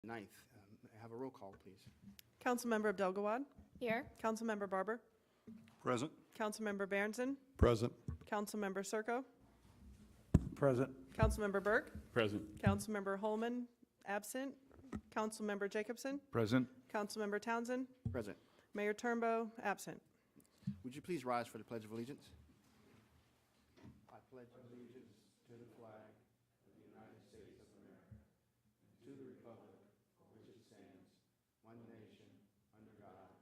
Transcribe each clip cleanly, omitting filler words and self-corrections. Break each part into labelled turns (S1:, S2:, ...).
S1: 9th. May I have a roll call, please?
S2: Councilmember Abdelgawad.
S3: Here.
S2: Councilmember Barber.
S4: Present.
S2: Councilmember Berenson.
S4: Present.
S2: Councilmember Circo.
S4: Present.
S2: Councilmember Burke.
S4: Present.
S2: Councilmember Holman, absent. Councilmember Jacobson.
S4: Present.
S2: Councilmember Townsend.
S1: Present.
S2: Mayor Turnbow, absent.
S1: Would you please rise for the Pledge of Allegiance? I pledge allegiance to the flag of the United States of America, to the republic for which it stands, one nation, under God,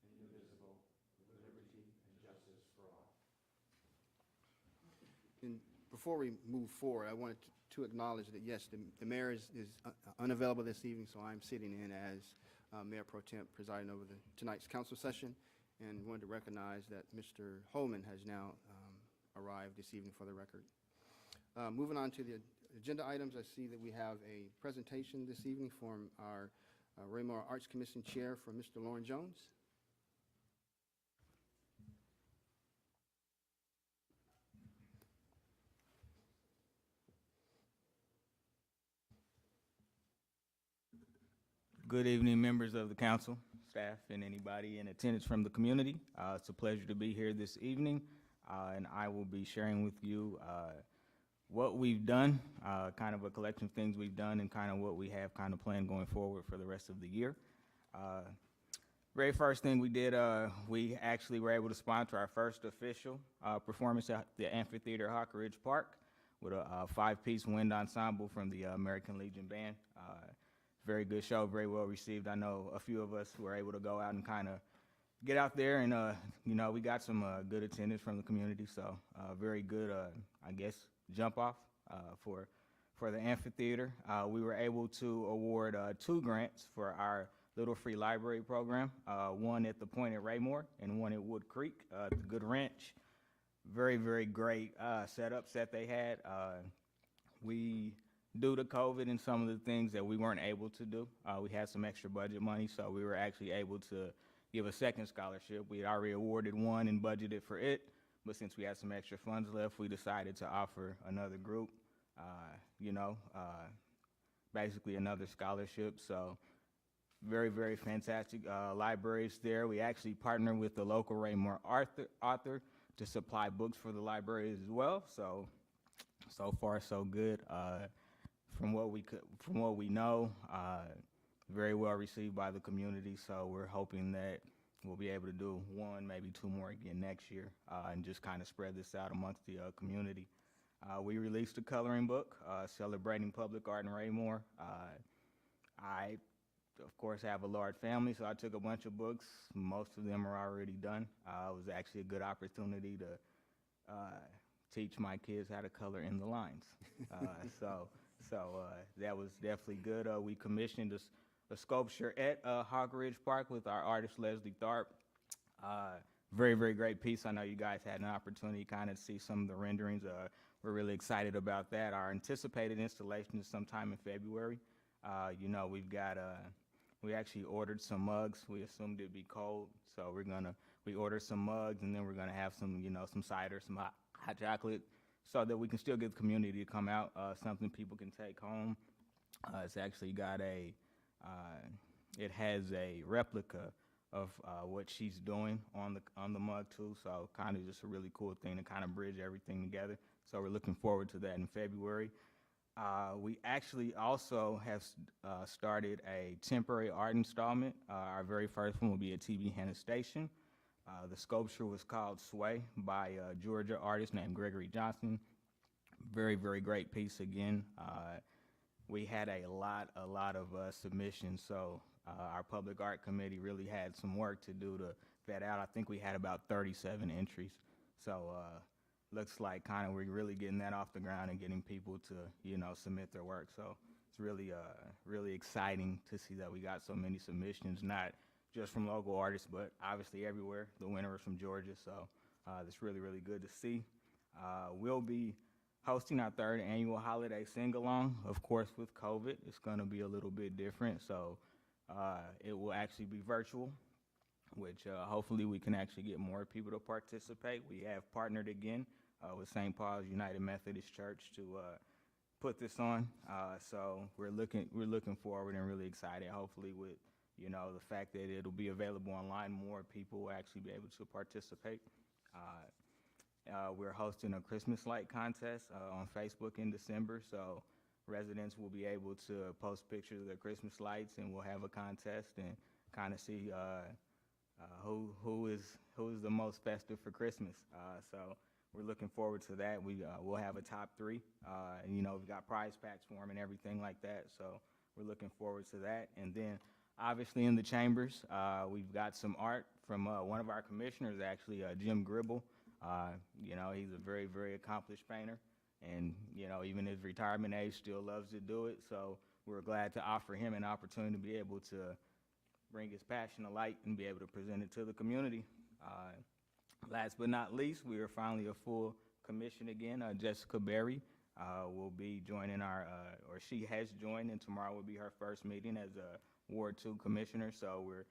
S1: indivisible, with liberty and justice for all. And before we move forward, I wanted to acknowledge that, yes, the mayor is unavailable this evening, so I'm sitting in as Mayor Pro Temp presiding over tonight's council session, and wanted to recognize that Mr. Holman has now arrived this evening for the record. Moving on to the agenda items, I see that we have a presentation this evening from our Raymore Arts Commission Chair, from Mr. Lauren Jones.
S5: Good evening, members of the council, staff, and anybody in attendance from the community. It's a pleasure to be here this evening, and I will be sharing with you what we've done, kind of a collection of things we've done, and kind of what we have kind of planned going forward for the rest of the year. Very first thing we did, we actually were able to sponsor our first official performance at the Amphitheater Hawker Ridge Park with a five-piece wind ensemble from the American Legion Band. Very good show, very well received. I know a few of us were able to go out and kind of get out there, and you know, we got some good attendance from the community, so very good, I guess, jump off for the amphitheater. We were able to award 2 grants for our Little Free Library program, one at the Point at Raymore and one at Wood Creek, at the Good Ranch. Very, very great setups that they had. Due to COVID and some of the things that we weren't able to do, we had some extra budget money, so we were actually able to give a second scholarship. We had already awarded one and budgeted for it, but since we had some extra funds left, we decided to offer another group, basically another scholarship. So very, very fantastic libraries there. We actually partnered with the local Raymore author to supply books for the library as well. So far so good. From what we know, very well received by the community. So we're hoping that we'll be able to do 1, maybe 2 more again next year, and just kind of spread this out amongst the community. We released a coloring book celebrating public art in Raymore. I, of course, have a large family, so I took a bunch of books. Most of them are already done. It was actually a good opportunity to teach my kids how to color in the lines. So that was definitely good. We commissioned a sculpture at Hawker Ridge Park with our artist Leslie Tharp. Very, very great piece. I know you guys had an opportunity to kind of see some of the renderings. We're really excited about that. Our anticipated installation is sometime in February. We actually ordered some mugs. We assumed it'd be cold, so we ordered some mugs, and then we're gonna have some cider, some hot chocolate, so that we can still get the community to come out, something people can take home. It's actually got it has a replica of what she's doing on the mug too, so kind of just a really cool thing to kind of bridge everything together. So we're looking forward to that in February. We actually also have started a temporary art installment. Our very first one will be at TV Hannah Station. The sculpture was called Sway by a Georgia artist named Gregory Johnson. Very, very great piece again. We had a lot of submissions, so our public art committee really had some work to do to vet out. I think we had about 37 entries. So looks like kind of we're really getting that off the ground and getting people to, submit their work. So it's really, really exciting to see that we got so many submissions, not just from local artists, but obviously everywhere. The winner was from Georgia, so that's really, really good to see. We'll be hosting our 3rd annual holiday sing-along. Of course, with COVID, it's going to be a little bit different, so it will actually be virtual, which hopefully we can actually get more people to participate. We have partnered again with St. Paul's United Methodist Church to put this on. So we're looking forward and really excited. Hopefully, with the fact that it'll be available online, more people will actually be able to participate. We're hosting a Christmas light contest on Facebook in December, so residents will be able to post pictures of their Christmas lights, and we'll have a contest and kind of see who is the most festive for Christmas. So we're looking forward to that. We'll have a top 3. We've got prize packs for them and everything like that. So we're looking forward to that. And then obviously in the chambers, we've got some art from one of our commissioners, actually, Jim Gribble. He's a very, very accomplished painter, and even his retirement age, still loves to do it. So we're glad to offer him an opportunity to be able to bring his passion to light and be able to present it to the community. Last but not least, we are finally a full commission again. Jessica Berry will be joining or she has joined, and tomorrow will be her first meeting as a Ward 2 commissioner. So we're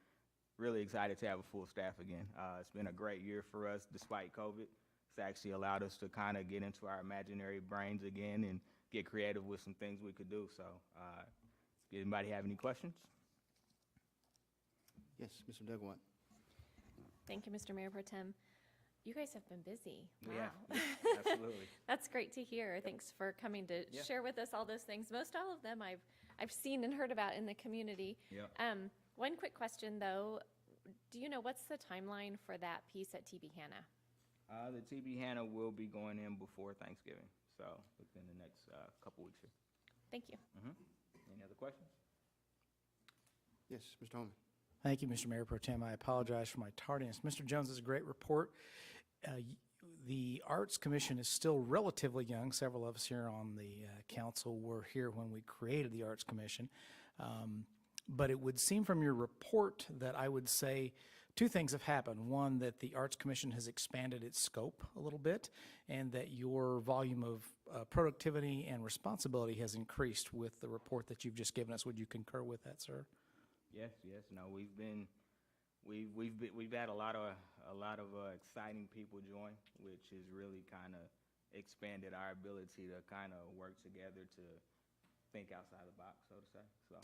S5: really excited to have a full staff again. It's been a great year for us despite COVID. It's actually allowed us to kind of get into our imaginary brains again and get creative with some things we could do. So does anybody have any questions?
S1: Yes, Mr. Dugwat.
S3: Thank you, Mr. Mayor Pro Tem. You guys have been busy. Wow.
S5: Yeah, absolutely.
S3: That's great to hear. Thanks for coming to share with us all those things. Most all of them I've seen and heard about in the community.
S5: Yeah.
S3: One quick question, though. Do you know what's the timeline for that piece at TB Hanna?
S5: The TB Hanna will be going in before Thanksgiving, so within the next couple weeks here.
S3: Thank you.
S5: Any other questions?
S1: Yes, Mr. Holman.
S6: Thank you, Mr. Mayor Pro Tem. I apologize for my tardiness. Mr. Jones, this is a great report. The Arts Commission is still relatively young. Several of us here on the council were here when we created the Arts Commission. But it would seem from your report that I would say 2 things have happened. One, that the Arts Commission has expanded its scope a little bit, and that your volume of productivity and responsibility has increased with the report that you've just given us. Would you concur with that, sir?
S5: Yes. No, we've had a lot of exciting people join, which has really kind of expanded our ability to kind of work together to think outside the box, so to say. So.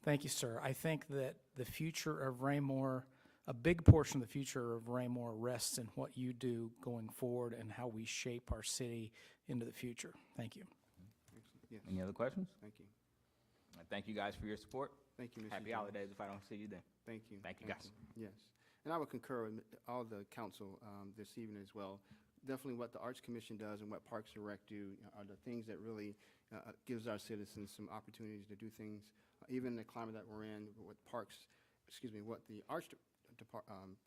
S6: Thank you, sir. I think that the future of Raymore, a big portion of the future of Raymore rests in what you do going forward and how we shape our city into the future. Thank you.
S1: Excellent. Yes.
S5: Any other questions?
S1: Thank you.
S5: Thank you guys for your support.
S1: Thank you, Mr.
S5: Happy
S1: Jones.
S5: holidays if I don't see you then.
S1: Thank you.
S5: Thank you, guys.
S1: Yes. And I would concur with all the council this evening as well. Definitely what the Arts Commission does and what Parks and Rec do are the things that really gives our citizens some opportunities to do things, even in the climate that we're in, what what the Arts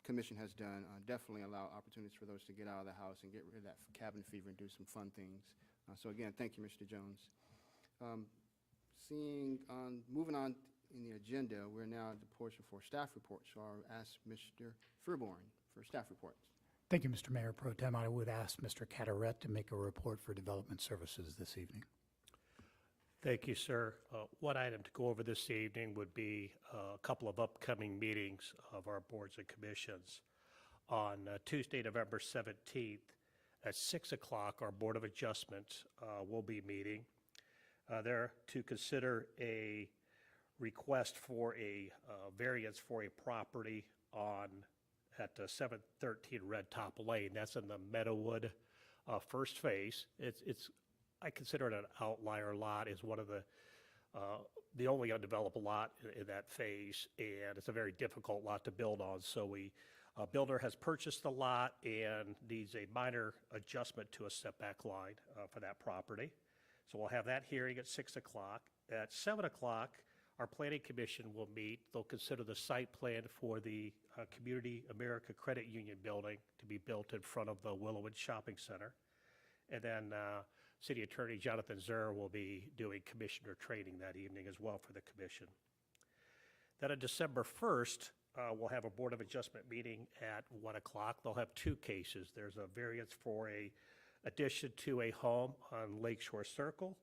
S1: Commission has done definitely allow opportunities for those to get out of the house and get rid of that cabin fever and do some fun things. So again, thank you, Mr. Jones. Moving on in the agenda, we're now at the portion for staff reports. So I'll ask Mr. Furborn for staff reports.
S7: Thank you, Mr. Mayor Pro Tem. I would ask Mr. Cataret to make a report for Development Services this evening.
S8: Thank you, sir. One item to go over this evening would be a couple of upcoming meetings of our boards and commissions. On Tuesday, November 17th at 6 o'clock, our Board of Adjustment will be meeting there to consider a request for a variance for a property at 713 Red Top Lane. That's in the Meadowwood first phase. I consider it an outlier lot. Is one of the only undeveloped lot in that phase, and it's a very difficult lot to build on. So builder has purchased the lot and needs a minor adjustment to a setback line for that property. So we'll have that hearing at 6 o'clock. At 7 o'clock, our Planning Commission will meet. They'll consider the site plan for the Community America Credit Union building to be built in front of the Willowwood Shopping Center. And then City Attorney Jonathan Zur will be doing commissioner training that evening as well for the commission. Then on December 1st, we'll have a Board of Adjustment meeting at 1 o'clock. They'll have 2 cases. There's a variance for a addition to a home on Lakeshore Circle,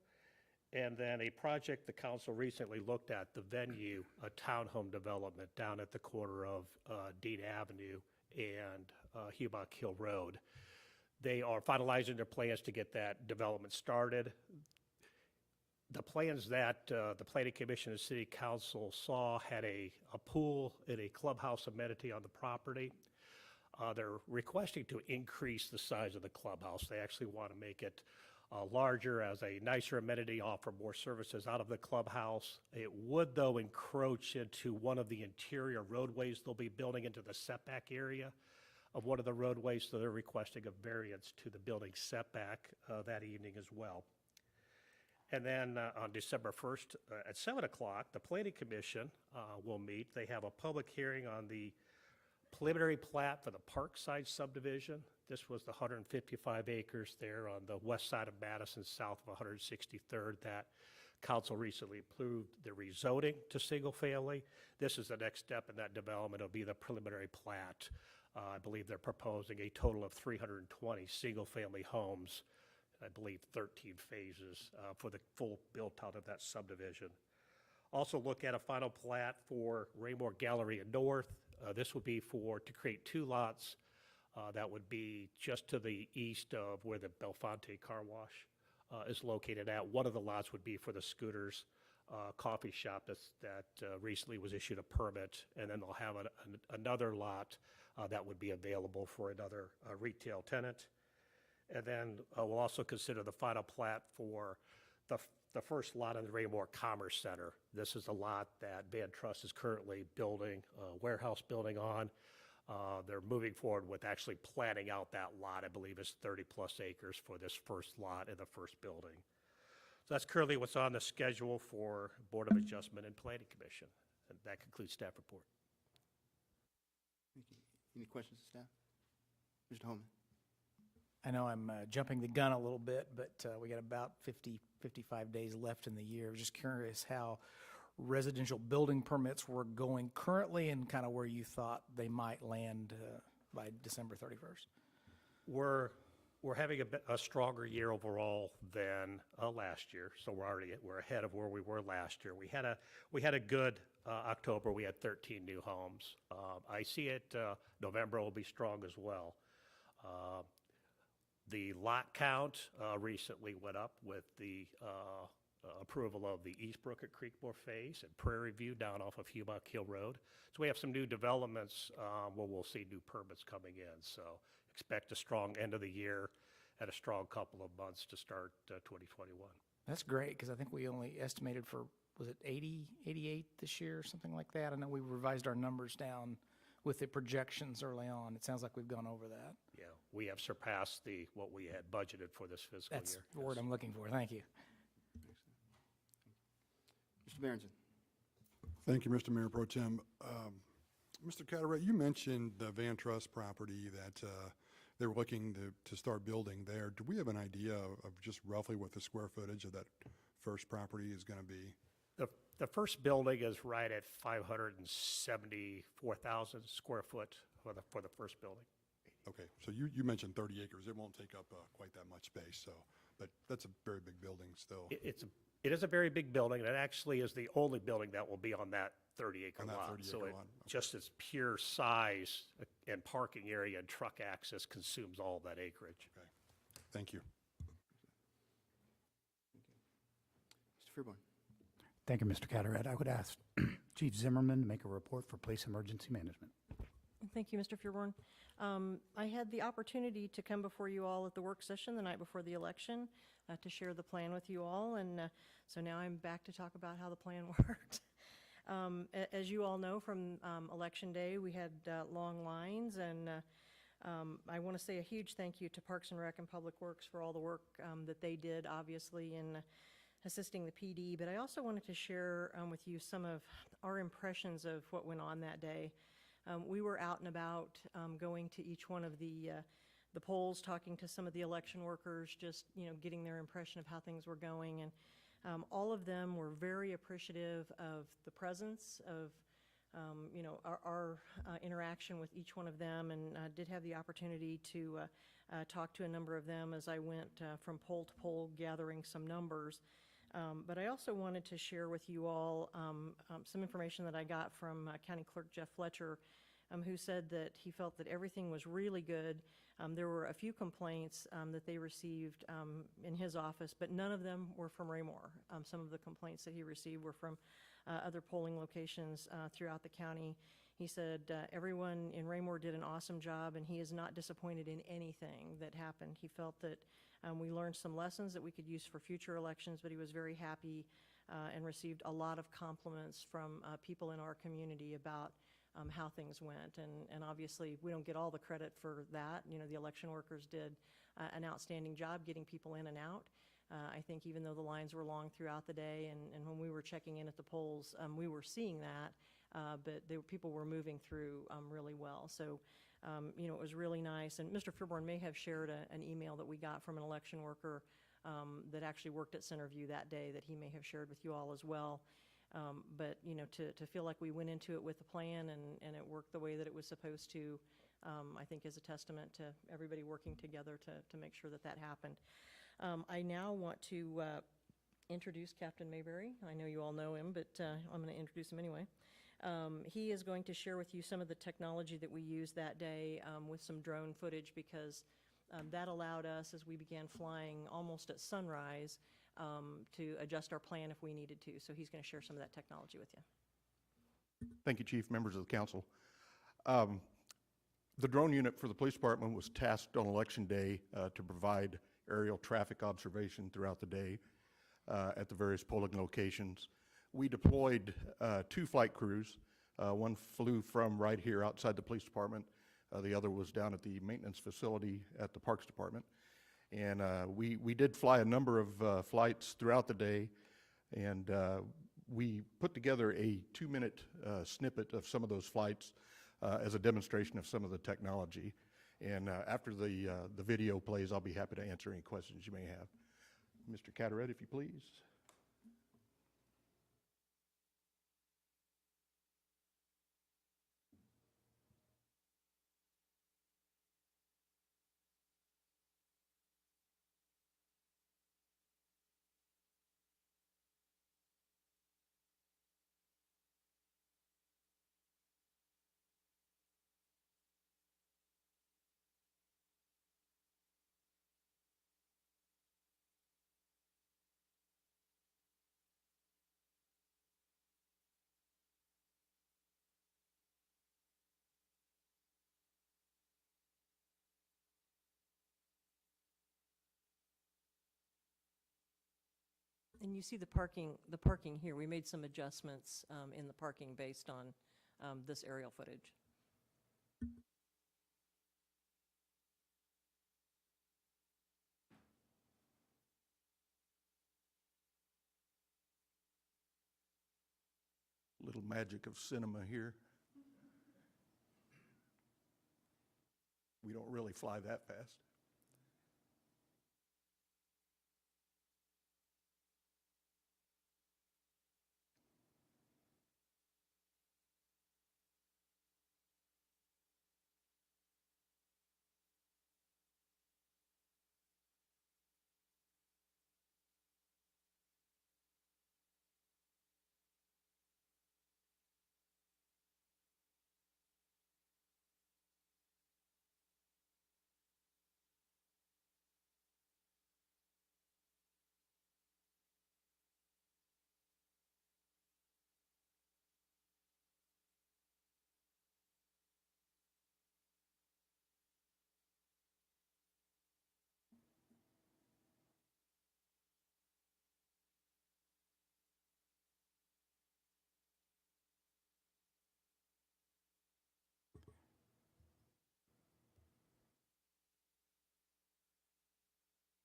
S8: and then a project the council recently looked at, the Venue, a townhome development down at the corner of Dean Avenue and Humock Hill Road. They are finalizing their plans to get that development started. The plans that the Planning Commission and City Council saw had a pool and a clubhouse amenity on the property. They're requesting to increase the size of the clubhouse. They actually want to make it larger as a nicer amenity, offer more services out of the clubhouse. It would, though, encroach into one of the interior roadways they'll be building into the setback area of one of the roadways, so they're requesting a variance to the building setback that evening as well. And then on December 1st at 7 o'clock, the Planning Commission will meet. They have a public hearing on the preliminary plat for the Parkside subdivision. This was the 155 acres there on the west side of Madison, south of 163rd, that council recently approved the rezoning to single family. This is the next step in that development. It'll be the preliminary plat. I believe they're proposing a total of 320 single family homes, I believe 13 phases for the full built out of that subdivision. Also look at a final plat for Raymore Galleria North. This would be to create 2 lots that would be just to the east of where the Belfonte Car Wash is located at. One of the lots would be for the Scooters coffee shop that recently was issued a permit, and then they'll have another lot that would be available for another retail tenant. And then we'll also consider the final plat for the first lot in the Raymore Commerce Center. This is a lot that Van Trust is currently building a warehouse building on. They're moving forward with actually planning out that lot. I believe it's 30-plus acres for this first lot in the first building. So that's currently what's on the schedule for Board of Adjustment and Planning Commission. And that concludes staff report.
S1: Thank you. Any questions of staff? Mr. Holman?
S6: I know I'm jumping the gun a little bit, but we got about 55 days left in the year. I was just curious how residential building permits were going currently and kind of where you thought they might land by December 31st.
S8: We're having a stronger year overall than last year, so we're ahead of where we were last year. We had a good October. We had 13 new homes. I see it November will be strong as well. The lot count recently went up with the approval of the Eastbrook at Creekmore phase and Prairie View down off of Humock Hill Road. So we have some new developments where we'll see new permits coming in. So expect a strong end of the year and a strong couple of months to start 2021.
S6: That's great, because I think we only estimated for, was it 80, 88 this year or something like that? I know we revised our numbers down with the projections early on. It sounds like we've gone over that.
S8: Yeah, we have surpassed what we had budgeted for this fiscal
S6: That's
S8: year.
S6: the word I'm looking for. Thank you.
S1: Mr. Barrington?
S4: Thank you, Mr. Mayor Pro Tem. Mr. Carteret, you mentioned the Van Trust property that they were looking to start building there. Do we have an idea of just roughly what the square footage of that first property is going to be?
S8: The first building is right at 574,000 square foot for the first building.
S4: Okay, so you mentioned 30 acres. It won't take up quite that much space, but that's a very big building still.
S8: It is a very big building, and it actually is the only building that will be on that 30-acre
S4: On that
S8: lot.
S4: 30-acre
S8: So
S4: lot, okay.
S8: just its pure size and parking area and truck access consumes all of that acreage.
S4: Okay, thank you.
S1: Mr. Freeborn?
S7: Thank you, Mr. Carteret. I would ask Chief Zimmerman to make a report for Police Emergency Management.
S9: Thank you, Mr. Fearborn. I had the opportunity to come before you all at the work session the night before the election to share the plan with you all, and so now I'm back to talk about how the plan worked. As you all know, from Election Day, we had long lines, and I want to say a huge thank you to Parks and Rec and Public Works for all the work that they did, obviously, in assisting the PD, but I also wanted to share with you some of our impressions of what went on that day. We were out and about, going to each one of the polls, talking to some of the election workers, just getting their impression of how things were going, and all of them were very appreciative of the presence of our interaction with each one of them, and did have the opportunity to talk to a number of them as I went from poll to poll, gathering some numbers. But I also wanted to share with you all some information that I got from County Clerk Jeff Fletcher who said that he felt that everything was really good. There were a few complaints that they received in his office, but none of them were from Raymore. Some of the complaints that he received were from other polling locations throughout the county. He said everyone in Raymore did an awesome job, and he is not disappointed in anything that happened. He felt that we learned some lessons that we could use for future elections, but he was very happy and received a lot of compliments from people in our community about how things went. And obviously, we don't get all the credit for that. You know, the election workers did an outstanding job getting people in and out. I think even though the lines were long throughout the day, and when we were checking in at the polls, we were seeing that, but people were moving through really well. So, you know, it was really nice. And Mr. Fearborn may have shared an email that we got from an election worker that actually worked at Centerview that day that he may have shared with you all as well. But, you know, to feel like we went into it with a plan and it worked the way that it was supposed to, I think is a testament to everybody working together to make sure that that happened. I now want to introduce Captain Mayberry. I know you all know him, but I'm going to introduce him anyway. He is going to share with you some of the technology that we used that day with some drone footage, because that allowed us, as we began flying almost at sunrise, to adjust our plan if we needed to. So he's going to share some of that technology with you.
S10: Thank you, Chief, members of the council. The drone unit for the police department was tasked on election day to provide aerial traffic observation throughout the day at the various polling locations. We deployed 2 flight crews. One flew from right here outside the police department. The other was down at the maintenance facility at the Parks Department. And we did fly a number of flights throughout the day, and we put together a 2-minute snippet of some of those flights as a demonstration of some of the technology. And after the video plays, I'll be happy to answer any questions you may have. Mr. Carteret, if you please.
S9: And you see the parking here. We made some adjustments in the parking based on this aerial footage.
S10: Little magic of cinema here. We don't really fly that fast.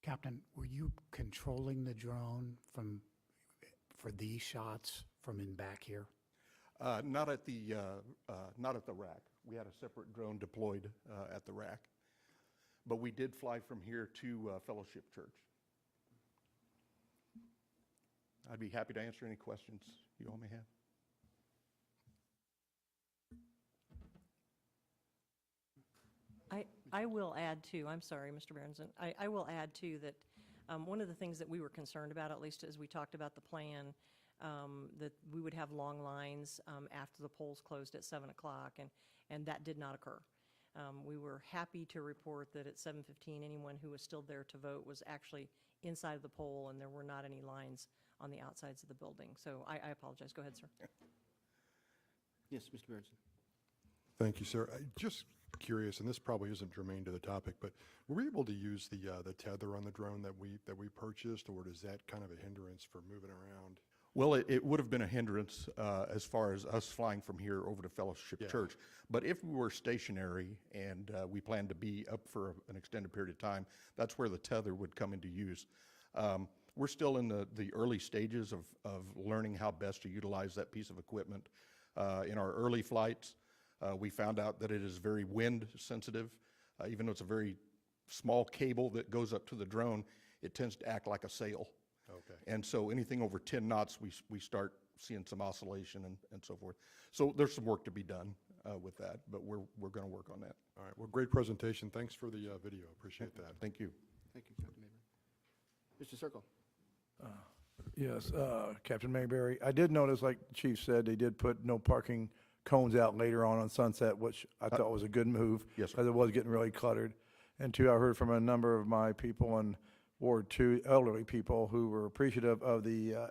S7: Captain, were you controlling the drone for these shots from in back here?
S10: Not at the rack. We had a separate drone deployed at the rack, but we did fly from here to Fellowship Church. I'd be happy to answer any questions you all may have.
S9: I will add too, I'm sorry, Mr. Berenson, I will add too that one of the things that we were concerned about, at least as we talked about the plan, that we would have long lines after the polls closed at 7 o'clock, and that did not occur. We were happy to report that at 7:15, anyone who was still there to vote was actually inside of the poll, and there were not any lines on the outsides of the building. So I apologize. Go ahead, sir.
S1: Yes, Mr. Berenson.
S4: Thank you, sir. Just curious, and this probably isn't germane to the topic, but were we able to use the tether on the drone that we purchased, or is that kind of a hindrance for moving around?
S10: Well, it would have been a hindrance as far as us flying from here over to Fellowship Church. But if we were stationary and we planned to be up for an extended period of time, that's where the tether would come into use. We're still in the early stages of learning how best to utilize that piece of equipment. In our early flights, we found out that it is very wind sensitive. Even though it's a very small cable that goes up to the drone, it tends to act like a sail.
S4: Okay.
S10: And so anything over 10 knots, we start seeing some oscillation and so forth. So there's some work to be done with that, but we're going to work on that.
S4: All right, well, great presentation. Thanks for the video. Appreciate that.
S10: Thank you.
S1: Thank you, Captain Mayberry. Mr. Circle.
S11: Yes, Captain Mayberry. I did notice, like the chief said, they did put no parking cones out later on Sunset, which I thought was a good move.
S10: Yes, sir.
S11: Because it was getting really cluttered. And two, I heard from a number of my people in Ward 2, elderly people, who were appreciative of the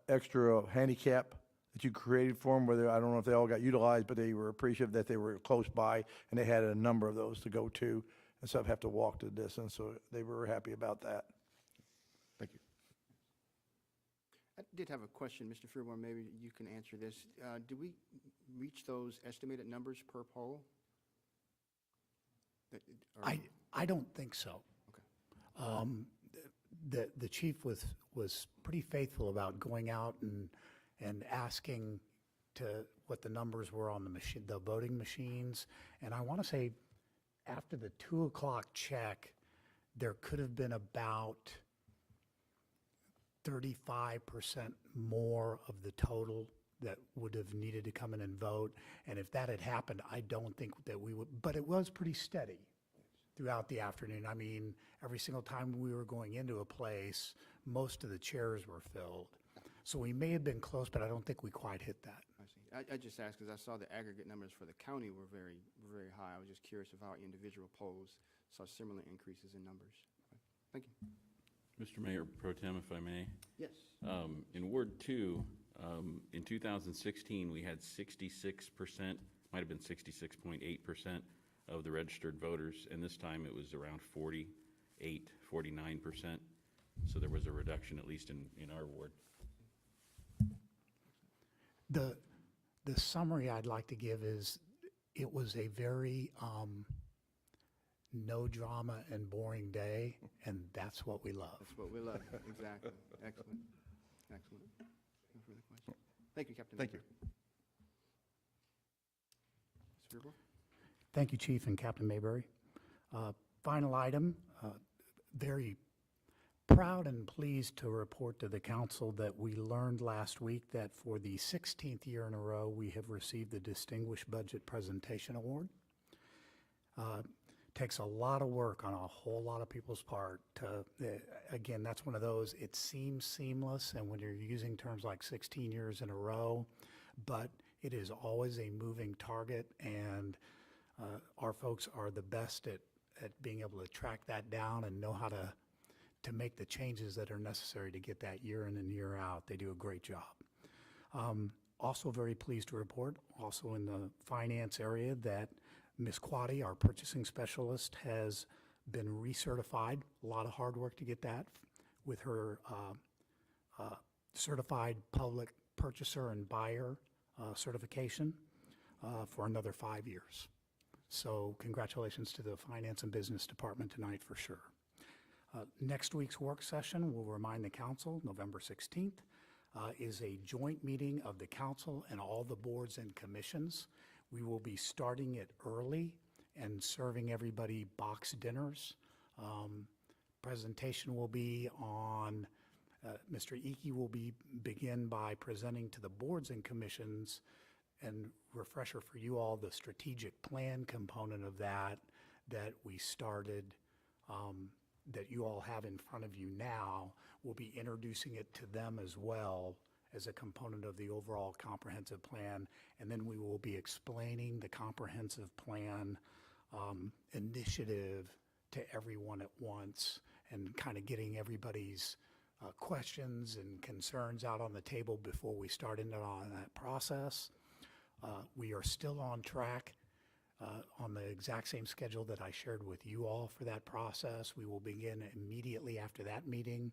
S11: extra handicap that you created for them, whether, I don't know if they all got utilized, but they were appreciative that they were close by, and they had a number of those to go to, instead of have to walk the distance, so they were happy about that.
S10: Thank you.
S1: I did have a question, Mr. Fearborn, maybe you can answer this. Did we reach those estimated numbers per poll?
S7: I don't think so.
S1: Okay.
S7: The chief was pretty faithful about going out and asking to what the numbers were on the voting machines. And I want to say after the 2 o'clock check, there could have been about 35% more of the total that would have needed to come in and vote. And if that had happened, I don't think that we would, but it was pretty steady throughout the afternoon. I mean, every single time we were going into a place, most of the chairs were filled. So we may have been close, but I don't think we quite hit that.
S1: I see. I just asked because I saw the aggregate numbers for the county were very, very high. I was just curious of how individual polls saw similar increases in numbers. Okay. Thank you.
S12: Mr. Mayor Pro Tem, if I may.
S1: Yes.
S12: In Ward 2, in 2016, we had 66%, might have been 66.8% of the registered voters, and this time it was around 48, 49%. So there was a reduction, at least in our ward.
S7: The summary I'd like to give is it was a very no drama and boring day, and that's what we love.
S1: That's what we love. Exactly. Excellent. Excellent. No further questions. Thank you, Captain.
S10: Thank you.
S1: Mr. Fearborn?
S7: Thank you, Chief and Captain Mayberry. Final item, very proud and pleased to report to the council that we learned last week that for the 16th year in a row, we have received the Distinguished Budget Presentation Award. Takes a lot of work on a whole lot of people's part. Again, that's one of those, it seems seamless, and when you're using terms like 16 years in a row, but it is always a moving target, and our folks are the best at being able to track that down and know how to make the changes that are necessary to get that year in and year out. They do a great job. Also very pleased to report, also in the finance area, that Ms. Quaddy, our purchasing specialist, has been recertified. A lot of hard work to get that with her certified public purchaser and buyer certification for another 5 years. So congratulations to the Finance and Business Department tonight for sure. Next week's work session, we'll remind the council, November 16th, is a joint meeting of the council and all the boards and commissions. We will be starting it early and serving everybody box dinners. Presentation will be on, Mr. Icky will begin by presenting to the boards and commissions, and refresher for you all, the strategic plan component of that we started, that you all have in front of you now. We'll be introducing it to them as well as a component of the overall comprehensive plan. And then we will be explaining the comprehensive plan initiative to everyone at once and kind of getting everybody's questions and concerns out on the table before we start into on that process. We are still on track on the exact same schedule that I shared with you all for that process. We will begin immediately after that meeting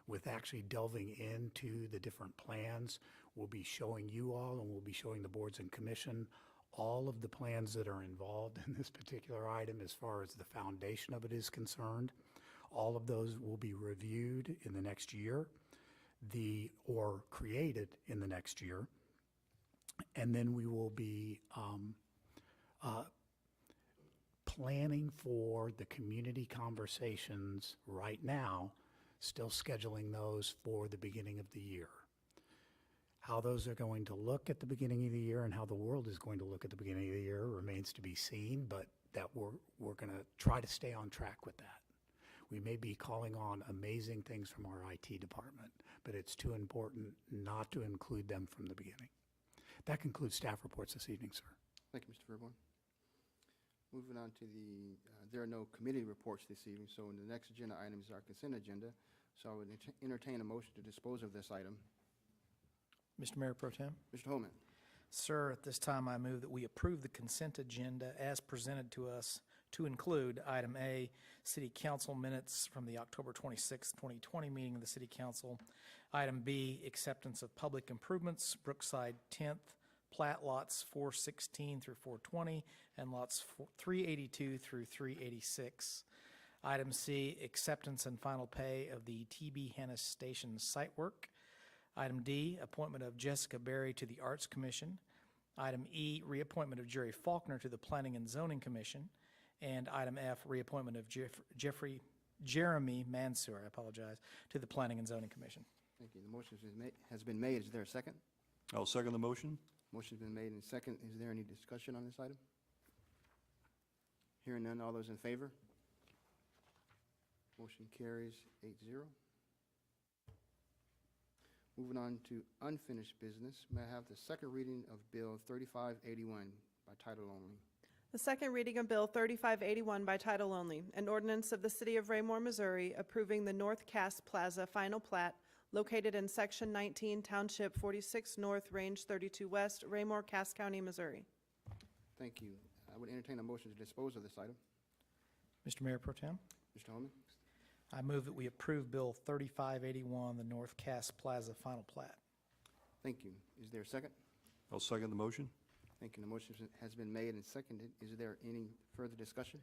S7: with actually delving into the different plans. We'll be showing you all, and we'll be showing the boards and commission all of the plans that are involved in this particular item as far as the foundation of it is concerned. All of those will be reviewed in the next year, or created in the next year. And then we will be planning for the community conversations right now, still scheduling those for the beginning of the year. How those are going to look at the beginning of the year and how the world is going to look at the beginning of the year remains to be seen, but that we're going to try to stay on track with that. We may be calling on amazing things from our IT department, but it's too important not to include them from the beginning. That concludes staff reports this evening, sir.
S1: Thank you, Mr. Fairborn. Moving on to there are no committee reports this evening, so the next agenda item is our consent agenda. So I would entertain a motion to dispose of this item.
S6: Mr. Mayor Pro Tem?
S1: Mr. Holman.
S6: Sir, at this time, I move that we approve the consent agenda as presented to us to include item A, City Council minutes from the October 26, 2020 meeting of the City Council. Item B, acceptance of public improvements, Brookside 10th, plat lots 416 through 420 and lots 382 through 386. Item C, acceptance and final pay of the TB Hennis Station site work. Item D, appointment of Jessica Berry to the Arts Commission. Item E, reappointment of Jerry Faulkner to the Planning and Zoning Commission. And item F, reappointment of Jeremy Mansour, to the Planning and Zoning Commission.
S1: Thank you. The motion has been made. Is there a second?
S11: I'll second the motion.
S1: Motion's been made and second. Is there any discussion on this item? Hearing none, all those in favor? Motion carries 8-0. Moving on to unfinished business, may I have the second reading of Bill 3581 by title only?
S2: The second reading of Bill 3581 by title only, an ordinance of the City of Raymore, Missouri, approving the North Cass Plaza final plat located in Section 19, Township 46 North, Range 32 West, Raymore, Cass County, Missouri.
S1: Thank you. I would entertain a motion to dispose of this item.
S6: Mr. Mayor Pro Tem?
S1: Mr. Holman.
S6: I move that we approve Bill 3581, the North Cass Plaza final plat.
S1: Thank you. Is there a second?
S11: I'll second the motion.
S1: Thank you. The motion has been made and seconded. Is there any further discussion?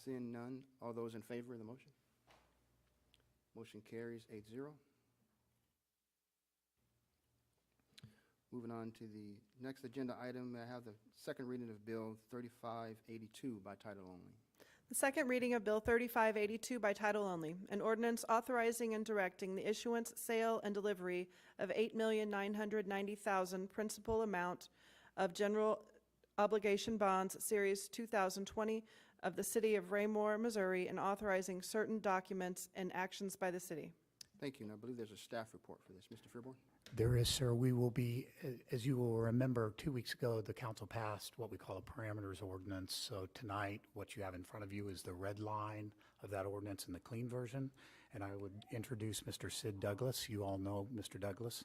S1: Seeing none, all those in favor of the motion? Motion carries 8-0. Moving on to the next agenda item, may I have the second reading of Bill 3582 by title only?
S2: The second reading of Bill 3582 by title only, an ordinance authorizing and directing the issuance, sale, and delivery of $8,990,000 principal amount of general obligation bonds, Series 2020 of the City of Raymore, Missouri, and authorizing certain documents and actions by the city.
S1: Thank you, and I believe there's a staff report for this. Mr. Fairborn?
S7: There is, sir. We will be, as you will remember, 2 weeks ago, the council passed what we call a parameters ordinance. So tonight, what you have in front of you is the red line of that ordinance in the clean version. And I would introduce Mr. Sid Douglas. You all know Mr. Douglas,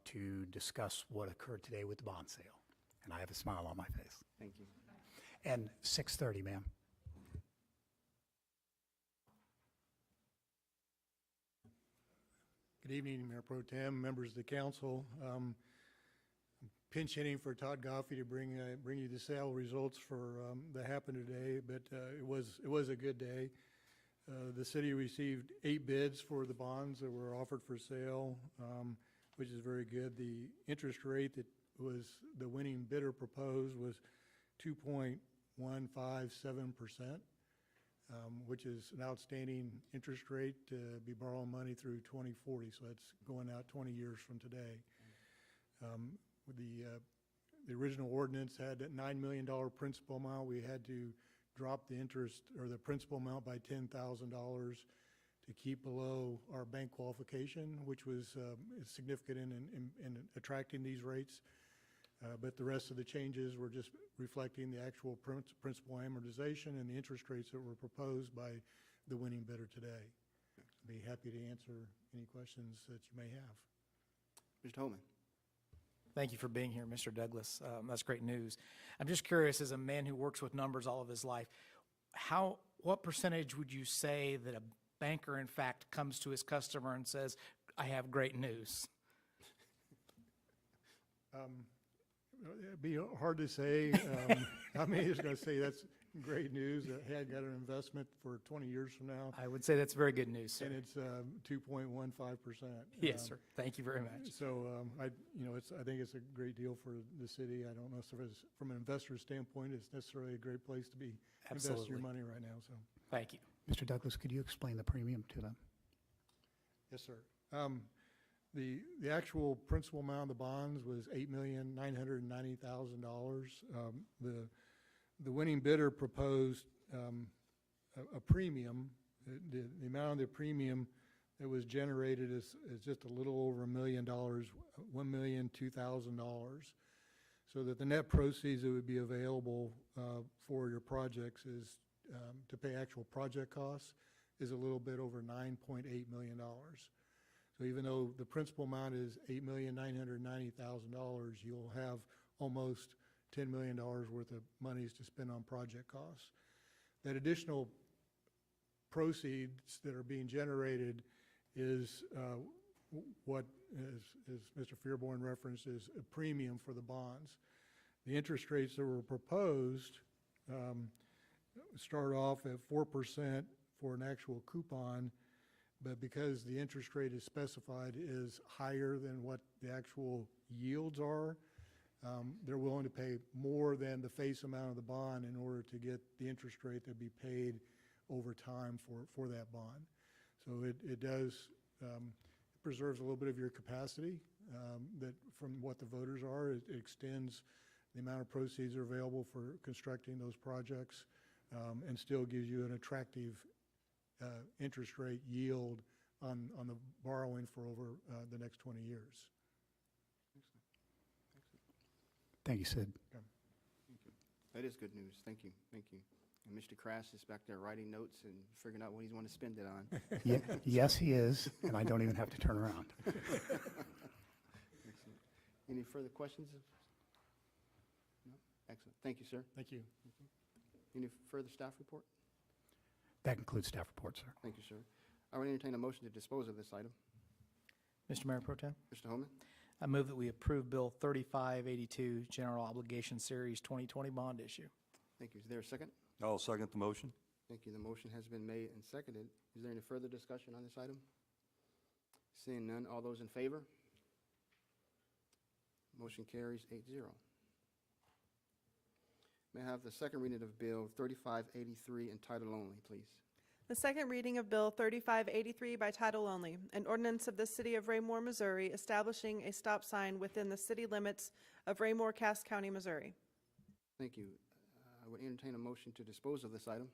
S7: to discuss what occurred today with the bond sale. And I have a smile on my face.
S1: Thank you.
S7: And 6:30, ma'am.
S13: Good evening, Mayor Pro Tem, members of the council. I'm pinch hitting for Todd Goffey to bring you the sale results for that happened today, but it was a good day. The city received 8 bids for the bonds that were offered for sale, which is very good. The interest rate that was the winning bidder proposed was 2.157%. Which is an outstanding interest rate to be borrowing money through 2040, so that's going out 20 years from today. The original ordinance had a $9 million principal amount. We had to drop the interest or the principal amount by $10,000 to keep below our bank qualification, which was is significant in attracting these rates. But the rest of the changes were just reflecting the actual principal amortization and the interest rates that were proposed by the winning bidder today. I'd be happy to answer any questions that you may have.
S1: Mr. Holman?
S6: Thank you for being here, Mr. Douglas. That's great news. I'm just curious, as a man who works with numbers all of his life, what percentage would you say that a banker, in fact, comes to his customer and says, I have great news?
S13: It'd be hard to say. How many is going to say that's great news? Hey, I got an investment for 20 years from now,
S6: I would say that's very good news, sir.
S13: and it's 2.15%.
S6: Yes, sir. Thank you very much.
S13: So I think it's a great deal for the city. I don't know if it's, from an investor standpoint, it's necessarily a great place to be investing your
S6: Absolutely.
S13: money right now. So
S6: Thank you.
S7: Mr. Douglas, could you explain the premium to them?
S13: yes, sir. The actual principal amount of the bonds was $8,990,000. The winning bidder proposed a premium. The amount of the premium that was generated is just a little over $1 million, $1,002,000. So that the net proceeds that would be available for your projects is to pay actual project costs is a little bit over $9.8 million. So even though the principal amount is $8,990,000, you'll have almost $10 million worth of monies to spend on project costs. That additional proceeds that are being generated is what, as Mr. Fearborn referenced, is a premium for the bonds. The interest rates that were proposed start off at 4% for an actual coupon, but because the interest rate is specified is higher than what the actual yields are, they're willing to pay more than the face amount of the bond in order to get the interest rate that be paid over time for that bond. So it does preserves a little bit of your capacity that from what the voters are. It extends the amount of proceeds that are available for constructing those projects and still gives you an attractive interest rate yield on the borrowing for over the next 20 years.
S7: Thank you, Sid.
S1: Thank you. That is good news. Thank you. Thank you. And Mr. Crass is back there writing notes and figuring out what he's want to spend it on.
S7: Yes, he is, and I don't even have to turn around.
S1: Excellent. Any further questions? No? Excellent. Thank you, sir.
S13: Thank you.
S1: Any further staff report?
S7: That concludes staff report, sir.
S1: Thank you, sir. I would entertain a motion to dispose of this item.
S6: Mr. Mayor Pro Tem,
S1: Mr. Holman?
S6: I move that we approve Bill 3582, General Obligation Series 2020 bond issue.
S1: Thank you. Is there a second?
S11: I'll second the motion.
S1: Thank you. The motion has been made and seconded. Is there any further discussion on this item? Seeing none, all those in favor? Motion carries 8-0. May I have the second reading of Bill 3583 in title only, please?
S2: The second reading of Bill 3583 by title only, an ordinance of the City of Raymore, Missouri, establishing a stop sign within the city limits of Raymore, Cass County, Missouri.
S1: Thank you. I would entertain a motion to dispose of this item.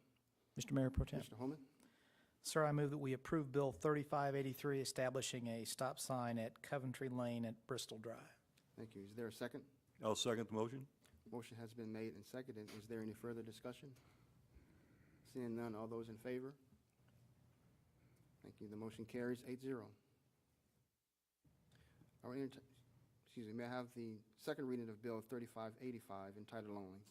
S6: Mr. Mayor Pro Tem.
S1: Mr. Holman?
S6: Sir, I move that we approve Bill 3583, establishing a stop sign at Coventry Lane at Bristol Drive.
S1: Thank you. Is there a second?
S11: I'll second the motion.
S1: Motion has been made and seconded. Is there any further discussion? Seeing none, all those in favor? Thank you. The motion carries 8-0. May I have the second reading of Bill 3585 in title only?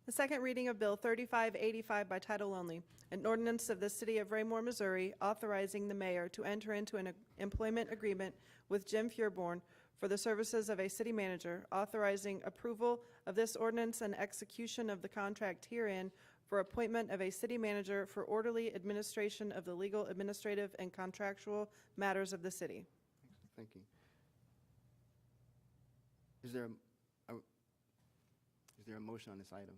S2: The second reading of Bill 3585 by title only, an ordinance of the City of Raymore, Missouri, authorizing the mayor to enter into an employment agreement with Jim Fearborn for the services of a city manager, authorizing approval of this ordinance and execution of the contract herein for appointment of a city manager for orderly administration of the legal, administrative, and contractual matters of the city.
S1: Thank you. Is there a motion on this item?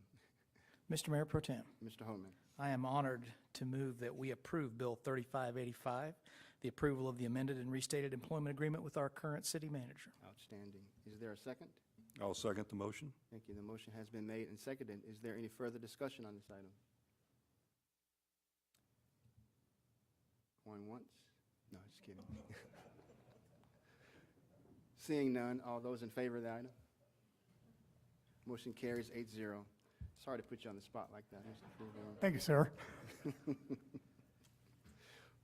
S6: Mr. Mayor Pro Tem,
S1: Mr. Holman?
S6: I am honored to move that we approve Bill 3585, the approval of the amended and restated employment agreement with our current city manager.
S1: Outstanding. Is there a second?
S11: I'll second the motion.
S1: Thank you. The motion has been made and seconded. Is there any further discussion on this item? Going once? No, just kidding. Seeing none, all those in favor of the item? Motion carries 8-0. Sorry to put you on the spot like that, Mr. Freeborn.
S7: Thank you, sir.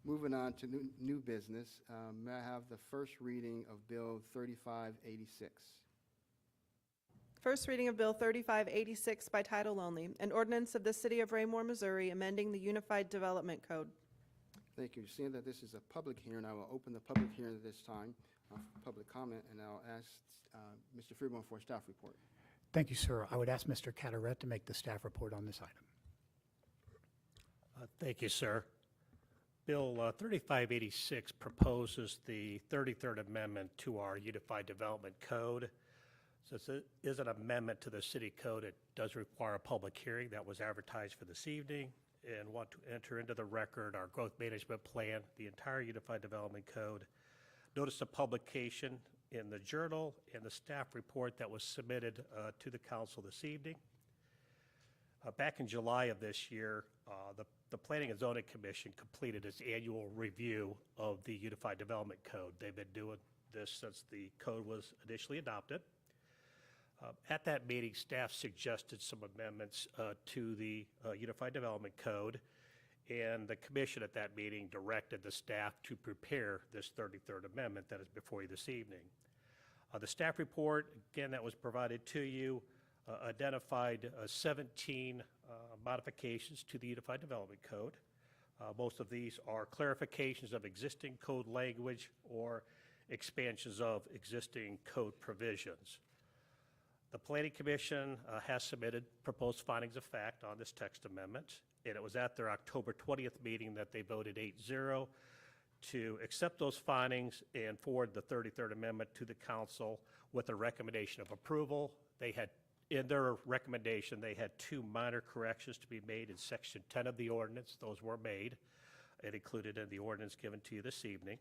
S1: Moving on to new business, may I have the first reading of Bill 3586?
S2: First reading of Bill 3586 by title only, an ordinance of the City of Raymore, Missouri, amending the Unified Development Code.
S1: Thank you. Seeing that this is a public hearing, I will open the public hearing at this time for public comment, and I'll ask Mr. Freeborn for a staff report.
S7: Thank you, sir. I would ask Mr. Cataret to make the staff report on this item.
S8: Thank you, sir. Bill 3586 proposes the 33rd Amendment to our Unified Development Code. Since it is an amendment to the city code, it does require a public hearing that was advertised for this evening, and want to enter into the record our growth management plan, the entire Unified Development Code, notice of publication in the Journal, and the staff report that was submitted to the council this evening. Back in July of this year, the Planning and Zoning Commission completed its annual review of the Unified Development Code. They've been doing this since the code was initially adopted. At that meeting, staff suggested some amendments to the Unified Development Code, and the commission at that meeting directed the staff to prepare this 33rd Amendment that is before you this evening. The staff report, again, that was provided to you, identified 17 modifications to the Unified Development Code. Most of these are clarifications of existing code language or expansions of existing code provisions. The Planning Commission has submitted proposed findings of fact on this text amendment, and it was at their October 20th meeting that they voted 8-0 to accept those findings and forward the 33rd Amendment to the council with a recommendation of approval. They had, in their recommendation, they had 2 minor corrections to be made in Section 10 of the ordinance. Those were made and included in the ordinance given to you this evening.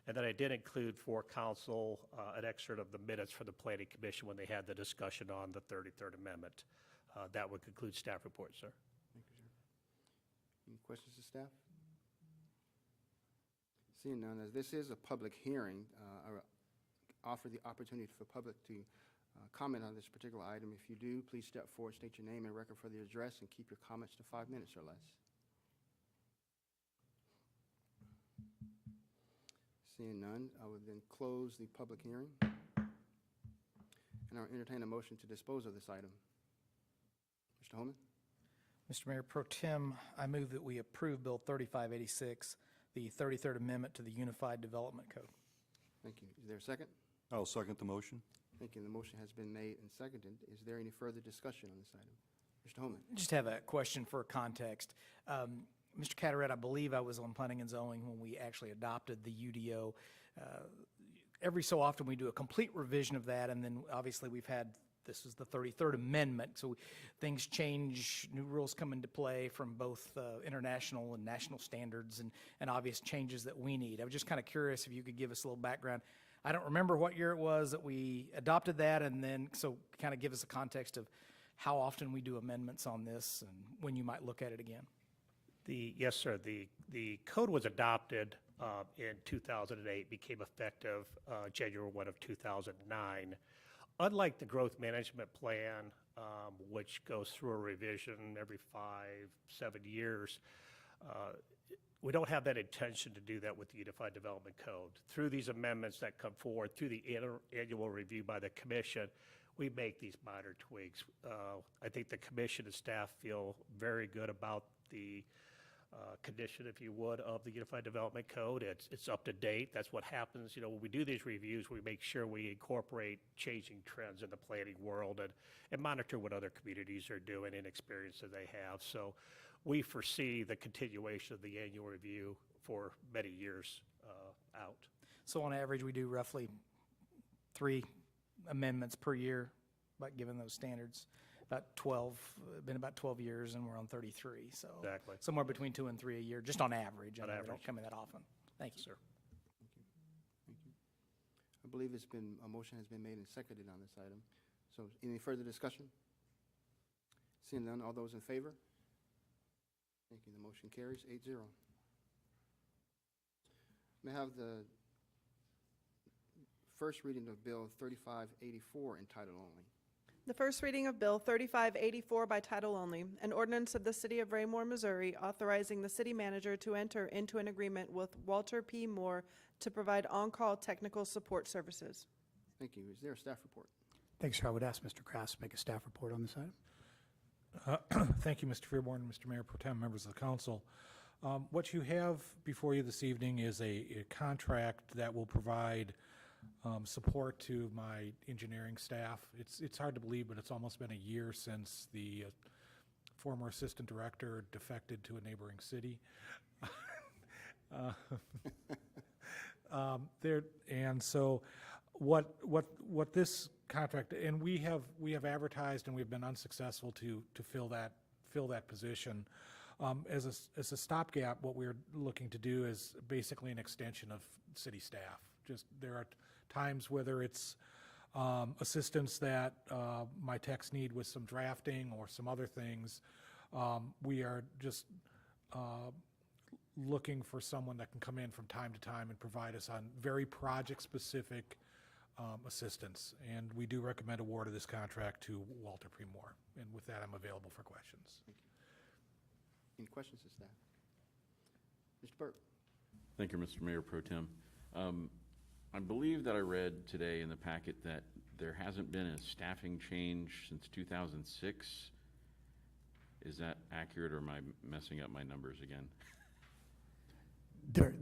S8: And then I did include for council an excerpt of the minutes from the Planning Commission when they had the discussion on the 33rd Amendment. That would conclude staff report, sir.
S1: Thank you, sir. Any questions to staff? Seeing none, as this is a public hearing, I offer the opportunity for public to comment on this particular item. If you do, please step forward, state your name and record for the address, and keep your comments to 5 minutes or less. Seeing none, I would then close the public hearing, and I'll entertain a motion to dispose of this item. Mr. Holman?
S6: Mr. Mayor Pro Tem, I move that we approve Bill 3586, the 33rd Amendment to the Unified Development Code.
S1: Thank you. Is there a second?
S11: I'll second the motion.
S1: Thank you. The motion has been made and seconded. Is there any further discussion on this item? Mr. Holman?
S6: Just have a question for context. Mr. Cataret, I believe I was on Planning and Zoning when we actually adopted the UDO. Every so often, we do a complete revision of that, and then obviously we've had, this is the 33rd Amendment, so things change, new rules come into play from both international and national standards and obvious changes that we need. I was just kind of curious if you could give us a little background. I don't remember what year it was that we adopted that, and then, so kind of give us a context of how often we do amendments on this and when you might look at it again.
S8: Yes, sir. The code was adopted in 2008, became effective January 1 of 2009. Unlike the growth management plan, which goes through a revision every 5-7 years, we don't have that intention to do that with the Unified Development Code. Through these amendments that come forward, through the annual review by the commission, we make these minor tweaks. I think the commission and staff feel very good about the condition, if you would, of the Unified Development Code. It's up to date. That's what happens. You know, when we do these reviews, we make sure we incorporate changing trends in the planning world and monitor what other communities are doing and experiences they have. So we foresee the continuation of the annual review for many years out.
S6: So on average, we do roughly 3 amendments per year, but given those standards. About 12, been about 12 years, and we're on 33. So
S8: Exactly.
S6: somewhere between 2 and 3 a year, just on average.
S8: On
S6: I know
S8: average.
S6: They don't come in that often. Thank you,
S8: Sir.
S1: Thank you. I believe a motion has been made and seconded on this item. So any further discussion? Seeing none, all those in favor? Thank you. The motion carries 8-0. May I have the first reading of Bill 3584 in title only?
S2: The first reading of Bill 3584 by title only, an ordinance of the City of Raymore, Missouri, authorizing the city manager to enter into an agreement with Walter P. Moore to provide on-call technical support services.
S1: Thank you. Is there a staff report?
S7: Thanks, sir. I would ask Mr. Kraft to make a staff report on this item.
S14: Thank you, Mr. Fearborn, Mr. Mayor Pro Tem, members of the council. What you have before you this evening is a contract that will provide support to my engineering staff. It's hard to believe, but it's almost been a year since the former assistant director defected to a neighboring city. And so what this contract, and we have advertised and we've been unsuccessful to fill that position. As a stopgap, what we're looking to do is basically an extension of city staff. Just there are times, whether it's assistance that my techs need with some drafting or some other things, we are just looking for someone that can come in from time to time and provide us on very project-specific assistance. And we do recommend award of this contract to Walter P. Moore. And with that, I'm available for questions.
S1: Thank you. Any questions of staff? Mr. Burke?
S12: Thank you, Mr. Mayor Pro Tem. I believe that I read today in the packet that there hasn't been a staffing change since 2006. Is that accurate, or am I messing up my numbers again?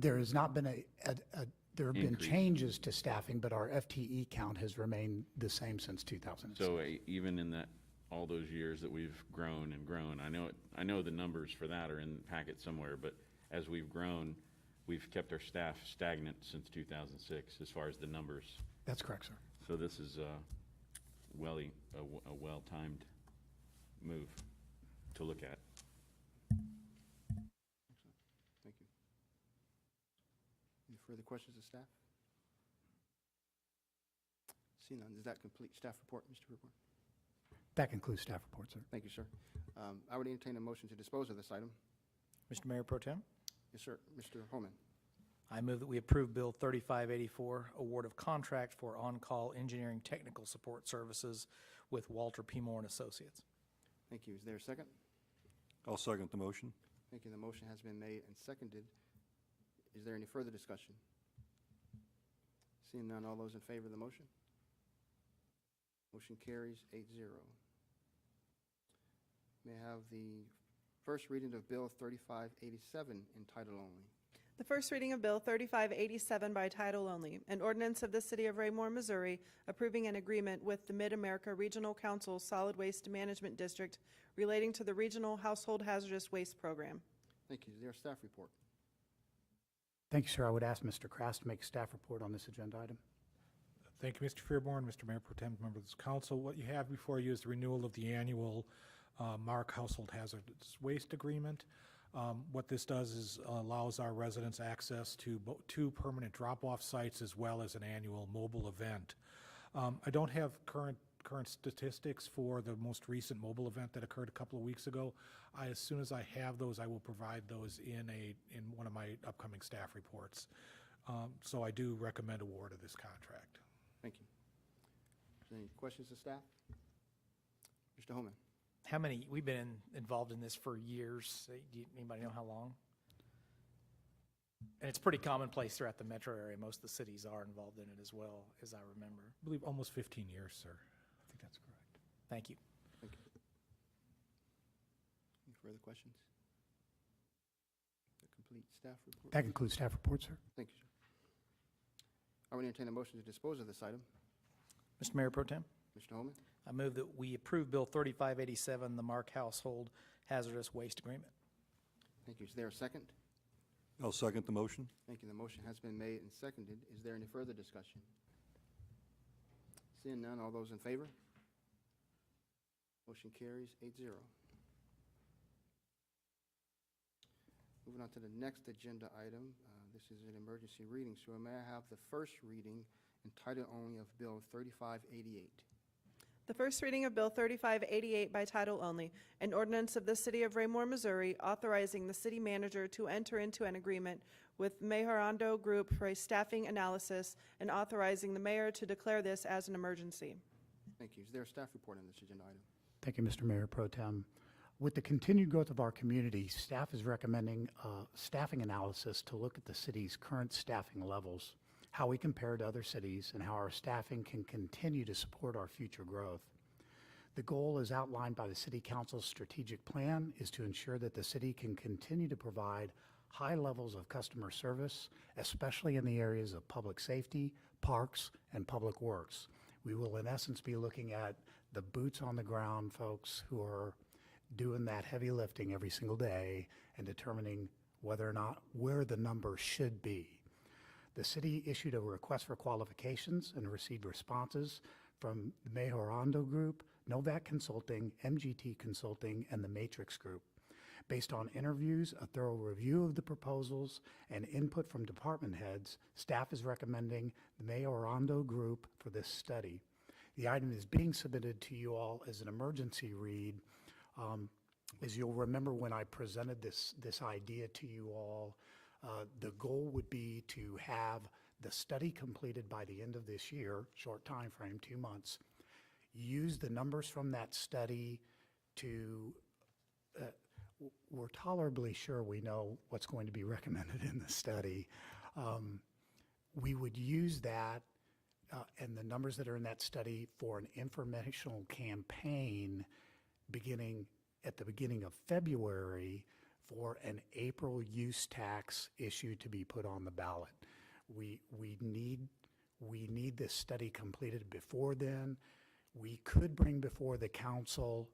S7: There has not been there have been
S12: Increase.
S7: changes to staffing, but our FTE count has remained the same since 2006.
S12: So even in that, all those years that we've grown and grown, I know the numbers for that are in the packet somewhere, but as we've grown, we've kept our staff stagnant since 2006 as far as the numbers.
S7: That's correct, sir.
S12: So this is a well-timed move to look at.
S1: Thank you. Any further questions of staff? See none. Does that complete staff report, Mr. Fearborn?
S7: That concludes staff report, sir.
S1: Thank you, sir. I would entertain a motion to dispose of this item.
S6: Mr. Mayor Pro Tem,
S1: Yes, sir. Mr. Holman?
S6: I move that we approve Bill 3584, award of contract for on-call engineering technical support services with Walter P. Moore and Associates.
S1: Thank you. Is there a second?
S11: I'll second the motion.
S1: Thank you. The motion has been made and seconded. Is there any further discussion? Seeing none, all those in favor of the motion? Motion carries 8-0. May I have the first reading of Bill 3587 in title only?
S2: The first reading of Bill 3587 by title only, an ordinance of the City of Raymore, Missouri, approving an agreement with the Mid-America Regional Council Solid Waste Management District relating to the Regional Household Hazardous Waste Program.
S1: Thank you. Is there a staff report?
S7: Thank you, sir. I would ask Mr. Kraft to make a staff report on this agenda item.
S14: Thank you, Mr. Fearborn, Mr. Mayor Pro Tem, members of the council. What you have before you is the renewal of the annual MARC Household Hazardous Waste Agreement. What this does is allows our residents access to two permanent drop-off sites as well as an annual mobile event. I don't have current statistics for the most recent mobile event that occurred a couple of weeks ago. As soon as I have those, I will provide those in one of my upcoming staff reports. So I do recommend award of this contract.
S1: Thank you. Is there any questions of staff? Mr. Holman?
S6: How many, we've been involved in this for years. Anybody know how long? And it's pretty commonplace throughout the metro area. Most of the cities are involved in it as well, as I remember.
S14: I believe almost 15 years, sir.
S6: I think that's correct. Thank you.
S1: Thank you. Any further questions? The complete staff report?
S7: That concludes staff report, sir.
S1: Thank you, sir. I would entertain a motion to dispose of this item.
S6: Mr. Mayor Pro Tem,
S1: Mr. Holman?
S6: I move that we approve Bill 3587, the MARC Household Hazardous Waste Agreement.
S1: Thank you. Is there a second?
S11: I'll second the motion.
S1: Thank you. The motion has been made and seconded. Is there any further discussion? Seeing none, all those in favor? Motion carries 8-0. Moving on to the next agenda item. This is an emergency reading, so may I have the first reading and title only of Bill 3588?
S2: The first reading of Bill 3588 by title only, an ordinance of the City of Raymore, Missouri, authorizing the city manager to enter into an agreement with Mejorando Group for a staffing analysis and authorizing the mayor to declare this as an emergency.
S1: Thank you. Is there a staff report on this agenda item?
S7: Thank you, Mr. Mayor Pro Tem. With the continued growth of our community, staff is recommending a staffing analysis to look at the city's current staffing levels, how we compare to other cities, and how our staffing can continue to support our future growth. The goal, as outlined by the City Council's strategic plan, is to ensure that the city can continue to provide high levels of customer service, especially in the areas of public safety, parks, and public works. We will, in essence, be looking at the boots on the ground folks who are doing that heavy lifting every single day and determining whether or not where the number should be. The city issued a request for qualifications and received responses from the Mejorando Group, Novak Consulting, MGT Consulting, and the Matrix Group. Based on interviews, a thorough review of the proposals, and input from department heads, staff is recommending the Mejorando Group for this study. The item is being submitted to you all as an emergency read. As you'll remember, when I presented this idea to you all, the goal would be to have the study completed by the end of this year, short time frame, 2 months, use the numbers from that study to, we're tolerably sure we know what's going to be recommended in the study. We would use that and the numbers that are in that study for an informational campaign beginning at the beginning of February for an April use tax issue to be put on the ballot. We need this study completed before then. We could bring before the council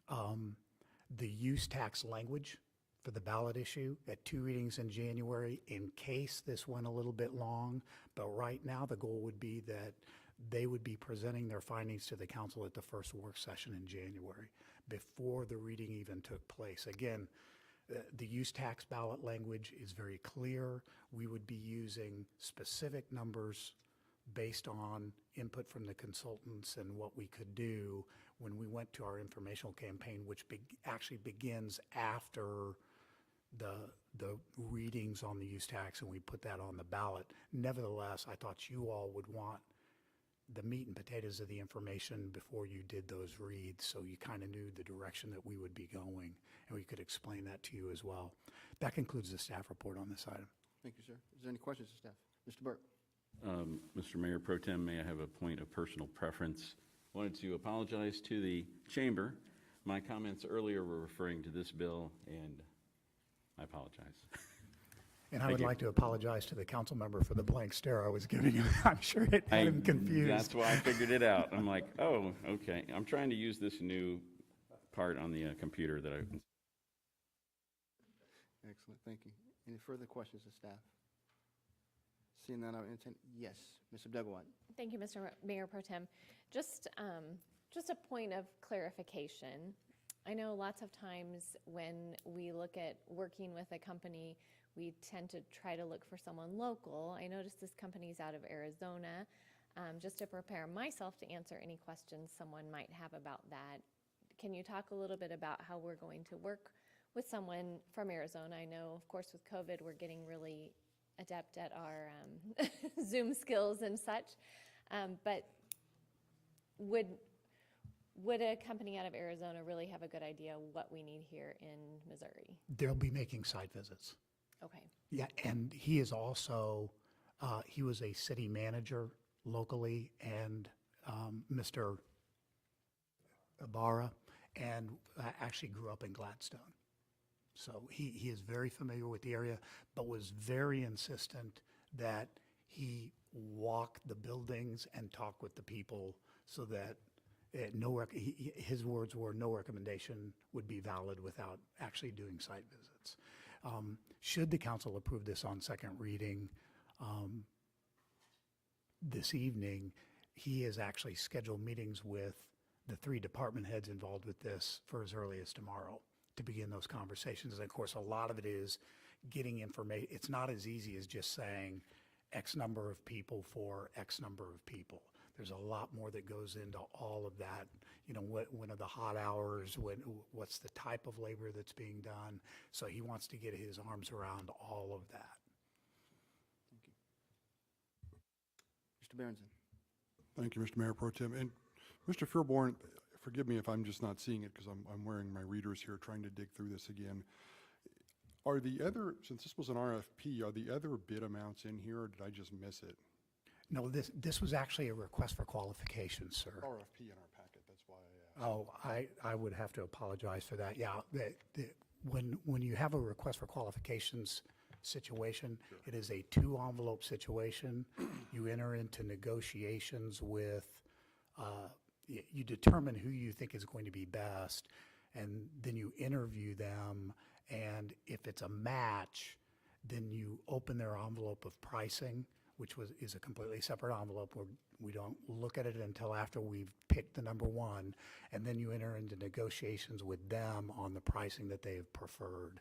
S7: the use tax language for the ballot issue at 2 readings in January in case this went a little bit long. But right now, the goal would be that they would be presenting their findings to the council at the first work session in January before the reading even took place. Again, the use tax ballot language is very clear. We would be using specific numbers based on input from the consultants and what we could do when we went to our informational campaign, which actually begins after the readings on the use tax, and we put that on the ballot. Nevertheless, I thought you all would want the meat and potatoes of the information before you did those reads, so you kind of knew the direction that we would be going, and we could explain that to you as well. That concludes the staff report on this item.
S1: Thank you, sir. Is there any questions to staff? Mr. Burke.
S12: Mr. Mayor Pro Tem, may I have a point of personal preference? Wanted to apologize to the chamber. My comments earlier were referring to this bill, and I apologize.
S7: And I would like to apologize to the council member for the blank stare I was giving him. I'm sure it had him confused.
S12: That's why I figured it out. I'm like, oh, okay. I'm trying to use this new part on the computer that I...
S1: Excellent, thank you. Any further questions to staff? Seeing none, I would entertain, yes, Ms. Abdulgawad.
S3: Thank you, Mr. Mayor Pro Tem. Just a point of clarification. I know lots of times when we look at working with a company, we tend to try to look for someone local. I noticed this company's out of Arizona. Just to prepare myself to answer any questions someone might have about that, can you talk a little bit about how we're going to work with someone from Arizona? I know, of course, with COVID, we're getting really adept at our Zoom skills and such, but would a company out of Arizona really have a good idea what we need here in Missouri?
S7: They'll be making site visits.
S3: Okay.
S7: Yeah, and he is also, he was a city manager locally, and Mr. Ibarra, and actually grew up in Gladstone. So he is very familiar with the area, but was very insistent that he walk the buildings and talk with the people so that his words were no recommendation would be valid without actually doing site visits. Should the council approve this on second reading this evening, he has actually scheduled meetings with the 3 department heads involved with this for as early as tomorrow to begin those conversations. And of course, a lot of it is getting information. It's not as easy as just saying X number of people for X number of people. There's a lot more that goes into all of that, when are the hot hours, what's the type of labor that's being done. So he wants to get his arms around all of that.
S1: Mr. Berenson.
S4: Thank you, Mr. Mayor Pro Tem. And Mr. Fearborn, forgive me if I'm just not seeing it because I'm wearing my readers here trying to dig through this again. Are the other, since this was an RFP, are the other bid amounts in here or did I just miss it?
S7: No, this was actually a request for qualifications, sir.
S4: RFP in our packet, that's why I asked.
S7: Oh, I would have to apologize for that. Yeah, when you have a request for qualifications situation, it is a two-envelope situation. You enter into negotiations with, you determine who you think is going to be best, and then you interview them, and if it's a match, then you open their envelope of pricing, which is a completely separate envelope where we don't look at it until after we've picked the number one, and then you enter into negotiations with them on the pricing that they have preferred.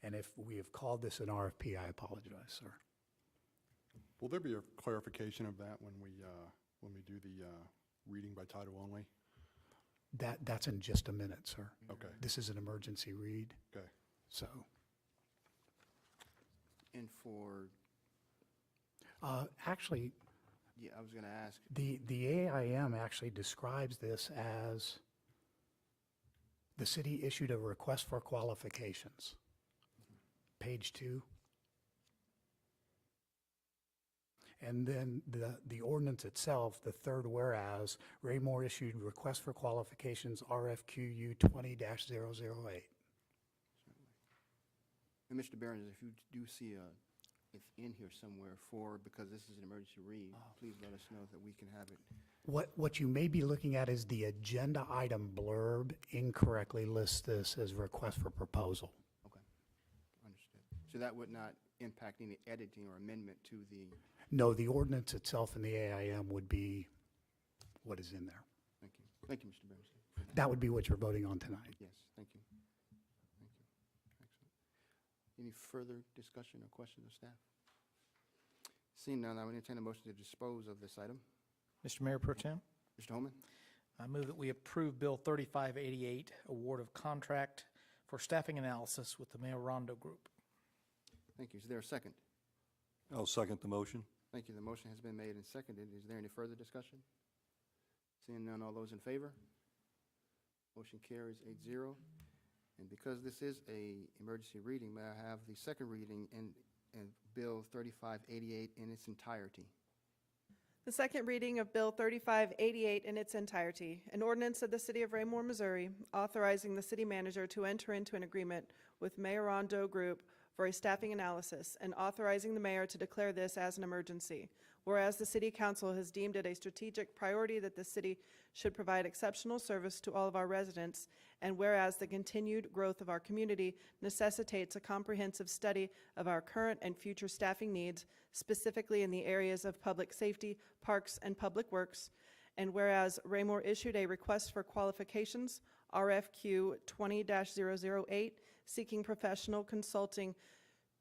S7: And if we have called this an RFP, I apologize, sir.
S4: Will there be a clarification of that when we do the reading by title only?
S7: That's in just a minute, sir.
S4: Okay.
S7: This is an emergency read,
S4: Okay.
S7: so.
S1: And for,
S7: Actually,
S1: yeah, I was going to ask,
S7: the AIM actually describes this as the city issued a request for qualifications. Page 2. And then the ordinance itself, the third whereas, Raymore issued request for qualifications RFQU 20-008.
S1: and Mr. Behrens, if you do see it's in here somewhere because this is an emergency read, please let us know that we can have it.
S7: What you may be looking at is the agenda item blurb incorrectly lists this as request for proposal.
S1: Okay, understood. So that would not impact any editing or amendment to the,
S7: No, the ordinance itself in the AIM would be what is in there.
S1: thank you. Thank you, Mr. Behrens.
S7: That would be what you're voting on tonight.
S1: Yes, thank you. Thank you. Excellent. Any further discussion or questions of staff? Seeing none, I would entertain a motion to dispose of this item.
S6: Mr. Mayor Pro Tem,
S1: Mr. Holman,
S6: I move that we approve Bill 3588, award of contract for staffing analysis with the Mayor Rondo Group.
S1: thank you. Is there a second?
S11: I'll second the motion.
S1: Thank you. The motion has been made and seconded. Is there any further discussion? Seeing none, all those in favor? Motion carries 8-0. And because this is a emergency reading, may I have the second reading in Bill 3588 in its entirety?
S2: The second reading of Bill 3588 in its entirety, an ordinance of the City of Raymore, Missouri, authorizing the city manager to enter into an agreement with Mayor Rondo Group for a staffing analysis and authorizing the mayor to declare this as an emergency. Whereas the City Council has deemed it a strategic priority that the city should provide exceptional service to all of our residents, and whereas the continued growth of our community necessitates a comprehensive study of our current and future staffing needs, specifically in the areas of public safety, parks, and public works, and whereas Raymore issued a request for qualifications, RFQ 20-008, seeking professional consulting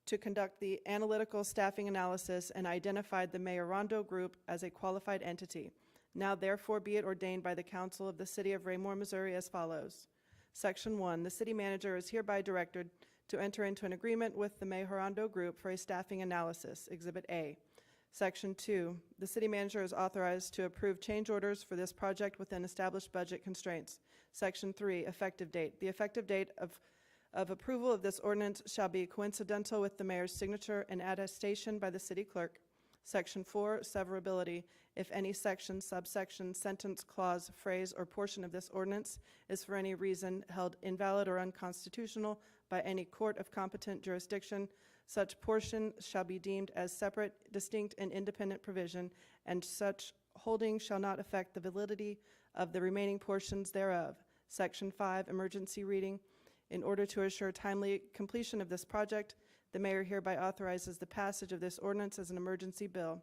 S2: to conduct the analytical staffing analysis and identified the Mayor Rondo Group as a qualified entity. Now therefore be it ordained by the Council of the City of Raymore, Missouri as follows. Section 1, the city manager is hereby directed to enter into an agreement with the Mayor Rondo Group for a staffing analysis, Exhibit A. Section 2, the city manager is authorized to approve change orders for this project within established budget constraints. Section 3, effective date. The effective date of approval of this ordinance shall be coincidental with the mayor's signature and attestation by the city clerk. Section 4, severability. If any section, subsection, sentence, clause, phrase, or portion of this ordinance is for any reason held invalid or unconstitutional by any court of competent jurisdiction, such portion shall be deemed as separate, distinct, and independent provision, and such holding shall not affect the validity of the remaining portions thereof. Section 5, emergency reading. In order to assure timely completion of this project, the mayor hereby authorizes the passage of this ordinance as an emergency bill,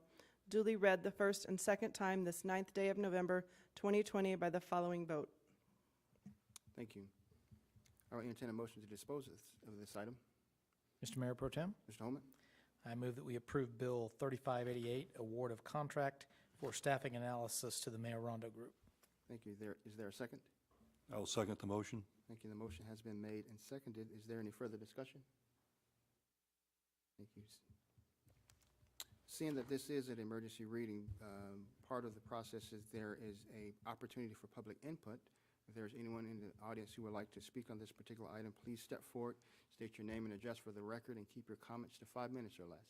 S2: duly read the first and second time this 9th day of November, 2020 by the following vote.
S1: Thank you. I will entertain a motion to dispose of this item.
S6: Mr. Mayor Pro Tem,
S1: Mr. Holman,
S6: I move that we approve Bill 3588, award of contract for staffing analysis to the Mayor Rondo Group.
S1: Thank you. Is there a second?
S11: I will second the motion.
S1: Thank you. The motion has been made and seconded. Is there any further discussion? Thank you. Seeing that this is an emergency reading, part of the process is there is a opportunity for public input. If there's anyone in the audience who would like to speak on this particular item, please step forward, state your name and address for the record, and keep your comments to 5 minutes or less.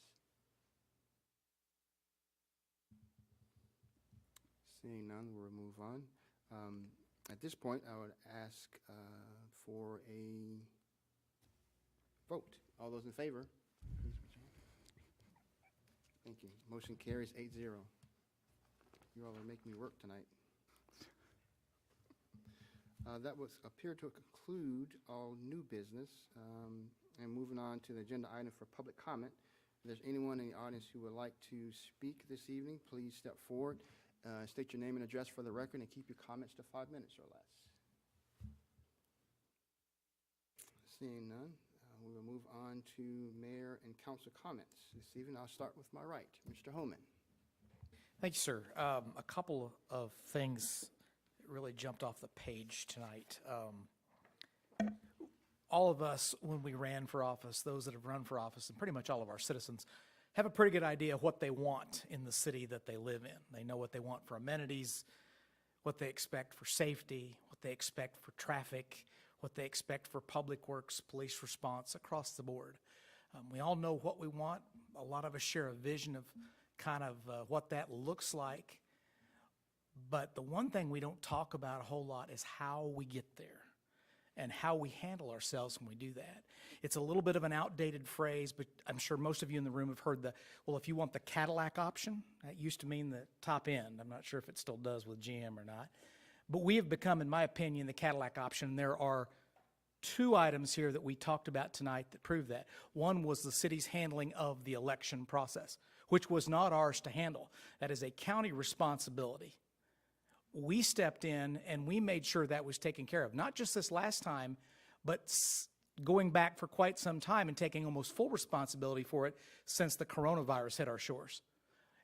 S1: Seeing none, we'll move on. At this point, I would ask for a vote. All those in favor? Please raise your hand. Thank you. Motion carries 8-0. You all are making me work tonight. That was appear to conclude all new business. And moving on to the agenda item for public comment. If there's anyone in the audience who would like to speak this evening, please step forward. State your name and address for the record and keep your comments to 5 minutes or less. Seeing none, we will move on to mayor and council comments. This evening, I'll start with my right, Mr. Holman.
S6: Thank you, sir. A couple of things that really jumped off the page tonight. All of us, when we ran for office, those that have run for office, and pretty much all of our citizens, have a pretty good idea of what they want in the city that they live in. They know what they want for amenities, what they expect for safety, what they expect for traffic, what they expect for public works, police response across the board. We all know what we want. A lot of us share a vision of kind of what that looks like. But the one thing we don't talk about a whole lot is how we get there and how we handle ourselves when we do that. It's a little bit of an outdated phrase, but I'm sure most of you in the room have heard well, if you want the Cadillac option, that used to mean the top end. I'm not sure if it still does with GM or not. But we have become, in my opinion, the Cadillac option. There are two items here that we talked about tonight that prove that. One was the city's handling of the election process, which was not ours to handle. That is a county responsibility. We stepped in and we made sure that was taken care of, not just this last time, but going back for quite some time and taking almost full responsibility for it since the coronavirus hit our shores.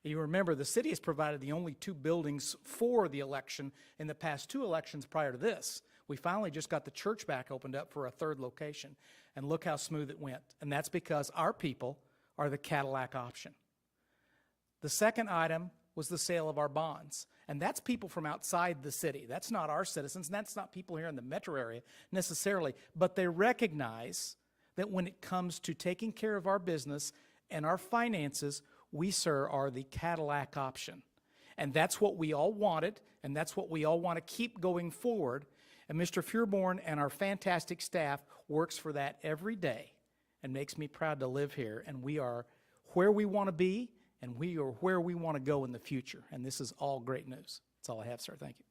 S6: You remember the city has provided the only 2 buildings for the election in the past 2 elections prior to this. We finally just got the church back opened up for a 3rd location, and look how smooth it went. And that's because our people are the Cadillac option. The second item was the sale of our bonds. And that's people from outside the city. That's not our citizens, and that's not people here in the metro area necessarily. But they recognize that when it comes to taking care of our business and our finances, we, sir, are the Cadillac option. And that's what we all wanted, and that's what we all want to keep going forward. And Mr. Fearborn and our fantastic staff works for that every day and makes me proud to live here. And we are where we want to be, and we are where we want to go in the future. And this is all great news. That's all I have, sir. Thank you.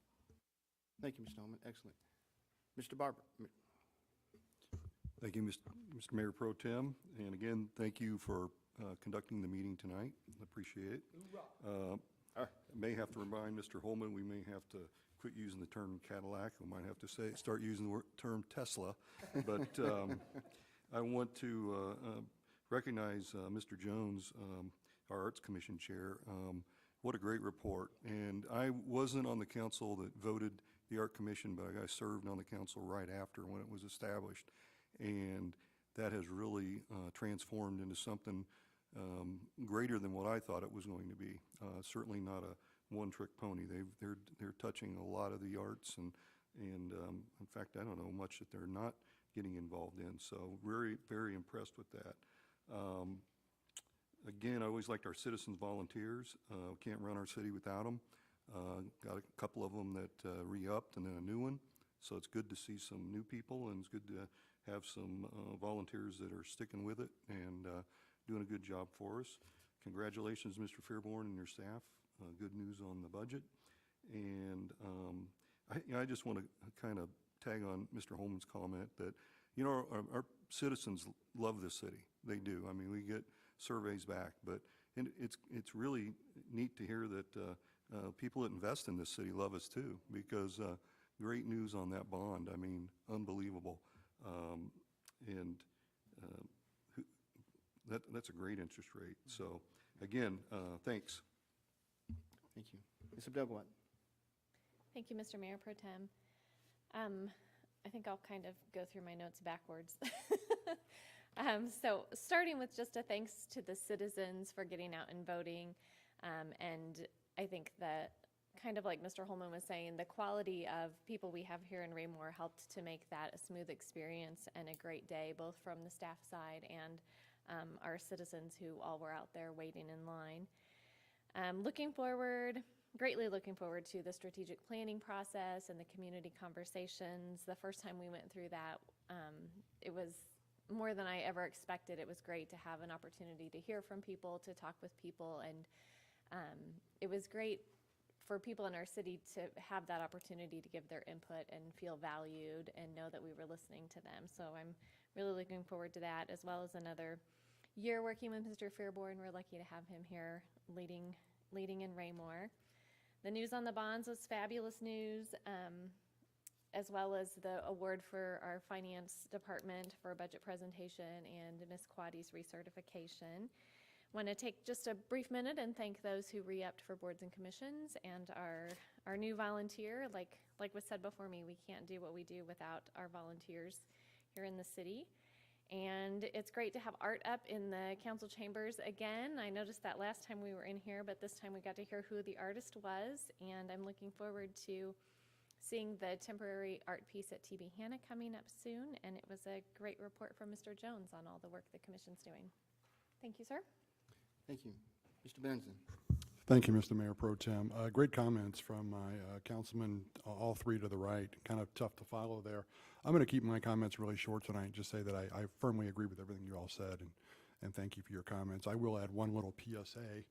S1: Thank you, Mr. Holman. Excellent. Mr. Barber.
S4: Thank you, Mr. Mayor Pro Tem. And again, thank you for conducting the meeting tonight. Appreciate it. I may have to remind Mr. Holman, we may have to quit using the term Cadillac. We might have to start using the term Tesla. But I want to recognize Mr. Jones, our Arts Commission Chair. What a great report. And I wasn't on the council that voted the Art Commission, but I served on the council right after when it was established. And that has really transformed into something greater than what I thought it was going to be. Certainly not a one-trick pony. They're touching a lot of the arts, and in fact, I don't know much that they're not getting involved in. So very, very impressed with that. Again, I always liked our citizens volunteers. Can't run our city without them. Got a couple of them that re-upped and then a new one. So it's good to see some new people, and it's good to have some volunteers that are sticking with it and doing a good job for us. Congratulations, Mr. Fearborn and your staff. Good news on the budget. And I just want to kind of tag on Mr. Holman's comment that, you know, our citizens love this city. They do. I mean, we get surveys back, but it's really neat to hear that people that invest in this city love us too, because great news on that bond. I mean, unbelievable. That's a great interest rate. So again, thanks.
S1: Thank you. Ms. Abdelgawad.
S3: Thank you, Mr. Mayor Pro Tem. I think I'll kind of go through my notes backwards. So starting with just a thanks to the citizens for getting out and voting. And I think that, kind of like Mr. Holman was saying, the quality of people we have here in Raymore helped to make that a smooth experience and a great day, both from the staff side and our citizens who all were out there waiting in line. Greatly looking forward to the strategic planning process and the community conversations. The first time we went through that, it was more than I ever expected. It was great to have an opportunity to hear from people, to talk with people, and it was great for people in our city to have that opportunity to give their input and feel valued and know that we were listening to them. So I'm really looking forward to that, as well as another year working with Mr. Fairborn. We're lucky to have him here leading in Raymore. The news on the bonds was fabulous news, as well as the award for our finance department for a budget presentation and Ms. Quaddy's recertification. Want to take just a brief minute and thank those who re-upped for boards and commissions and our new volunteer. Like was said before me, we can't do what we do without our volunteers here in the city. And it's great to have art up in the council chambers again. I noticed that last time we were in here, but this time we got to hear who the artist was, and I'm looking forward to seeing the temporary art piece at TB Hanna coming up soon, and it was a great report from Mr. Jones on all the work the commission's doing. Thank you, sir.
S1: Thank you. Mr. Benson.
S4: Thank you, Mr. Mayor Pro Tem. Great comments from my councilman, all three to the right. Kind of tough to follow there. I'm going to keep my comments really short tonight, just say that I firmly agree with everything you all said, and thank you for your comments. I will add one little PSA. If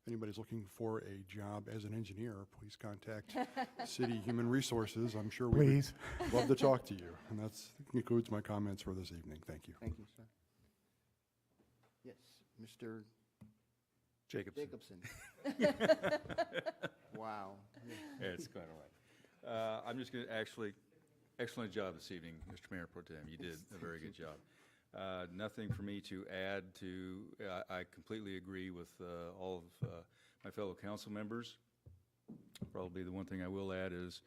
S4: anybody's looking for a job as an engineer, please contact City Human Resources. I'm sure we would love to talk to you. And that concludes my comments for this evening. Thank you.
S1: Thank you, sir. Yes, Mr. Jacobson. Wow.
S15: Yeah, it's quite all right. I'm just going to excellent job this evening, Mr. Mayor Pro Tem. You did a very good job. Nothing for me to add to. I completely agree with all of my fellow council members. Probably the one thing I will add is,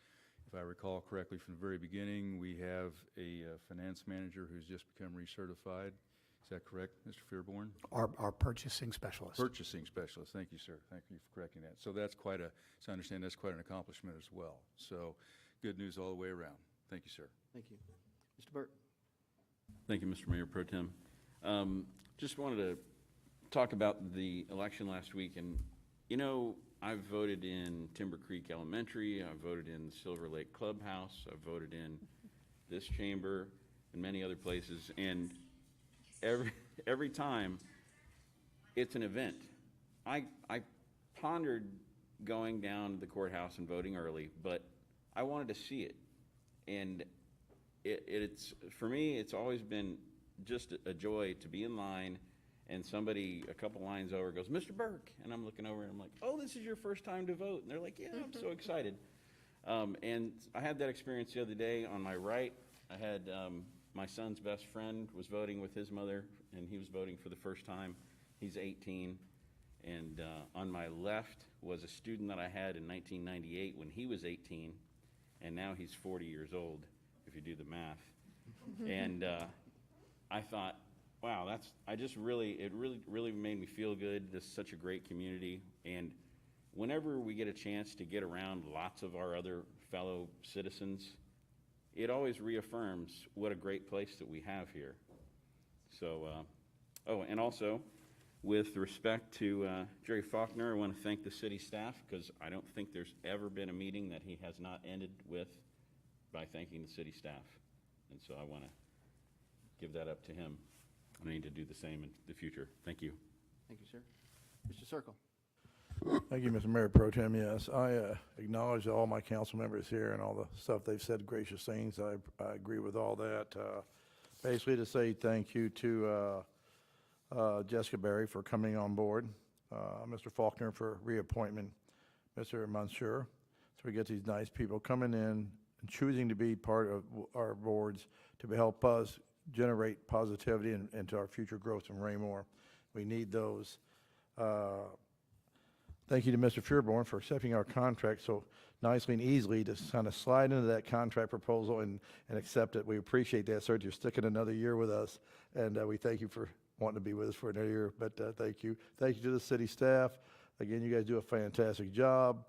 S15: if I recall correctly from the very beginning, we have a finance manager who's just become recertified. Is that correct, Mr. Fairborn?
S7: Our purchasing specialist.
S15: Purchasing specialist. Thank you, sir. Thank you for correcting that. So that's quite a, so I understand that's quite an accomplishment as well. So good news all the way around. Thank you, sir.
S1: Thank you. Mr. Burt.
S12: Thank you, Mr. Mayor Pro Tem. Just wanted to talk about the election last week, and you know, I've voted in Timber Creek Elementary, I've voted in Silver Lake Clubhouse, I've voted in this chamber and many other places, and every time it's an event. I pondered going down to the courthouse and voting early, but I wanted to see it, and it's for me, it's always been just a joy to be in line and somebody a couple lines over goes, Mr. Burke, and I'm looking over and I'm like, oh, this is your first time to vote, and they're like, yeah, I'm so excited. And I had that experience the other day. On my right, I had my son's best friend was voting with his mother, and he was voting for the first time. He's 18. And on my left was a student that I had in 1998 when he was 18, and now he's 40 years old, if you do the math. And I thought, wow, it really made me feel good. This is such a great community. And whenever we get a chance to get around lots of our other fellow citizens, it always reaffirms what a great place that we have here. So, oh, and also, with respect to Jerry Faulkner, I want to thank the city staff, because I don't think there's ever been a meeting that he has not ended with by thanking the city staff. And so I want to give that up to him. I need to do the same in the future. Thank you.
S1: Thank you, sir. Mr. Circle.
S11: Thank you, Mr. Mayor Pro Tem. Yes, I acknowledge all my council members here and all the stuff they've said, gracious things. I agree with all that. Basically to say thank you to Jessica Berry for coming on board, Mr. Faulkner for reappointment, Mr. Mansour. So we get these nice people coming in and choosing to be part of our boards to help us generate positivity into our future growth in Raymore. We need those. Thank you to Mr. Fairborn for accepting our contract so nicely and easily to kind of slide into that contract proposal and accept it. We appreciate that, sir. You're sticking another year with us, and we thank you for wanting to be with us for another year. But thank you. Thank you to the city staff. Again, you guys do a fantastic job.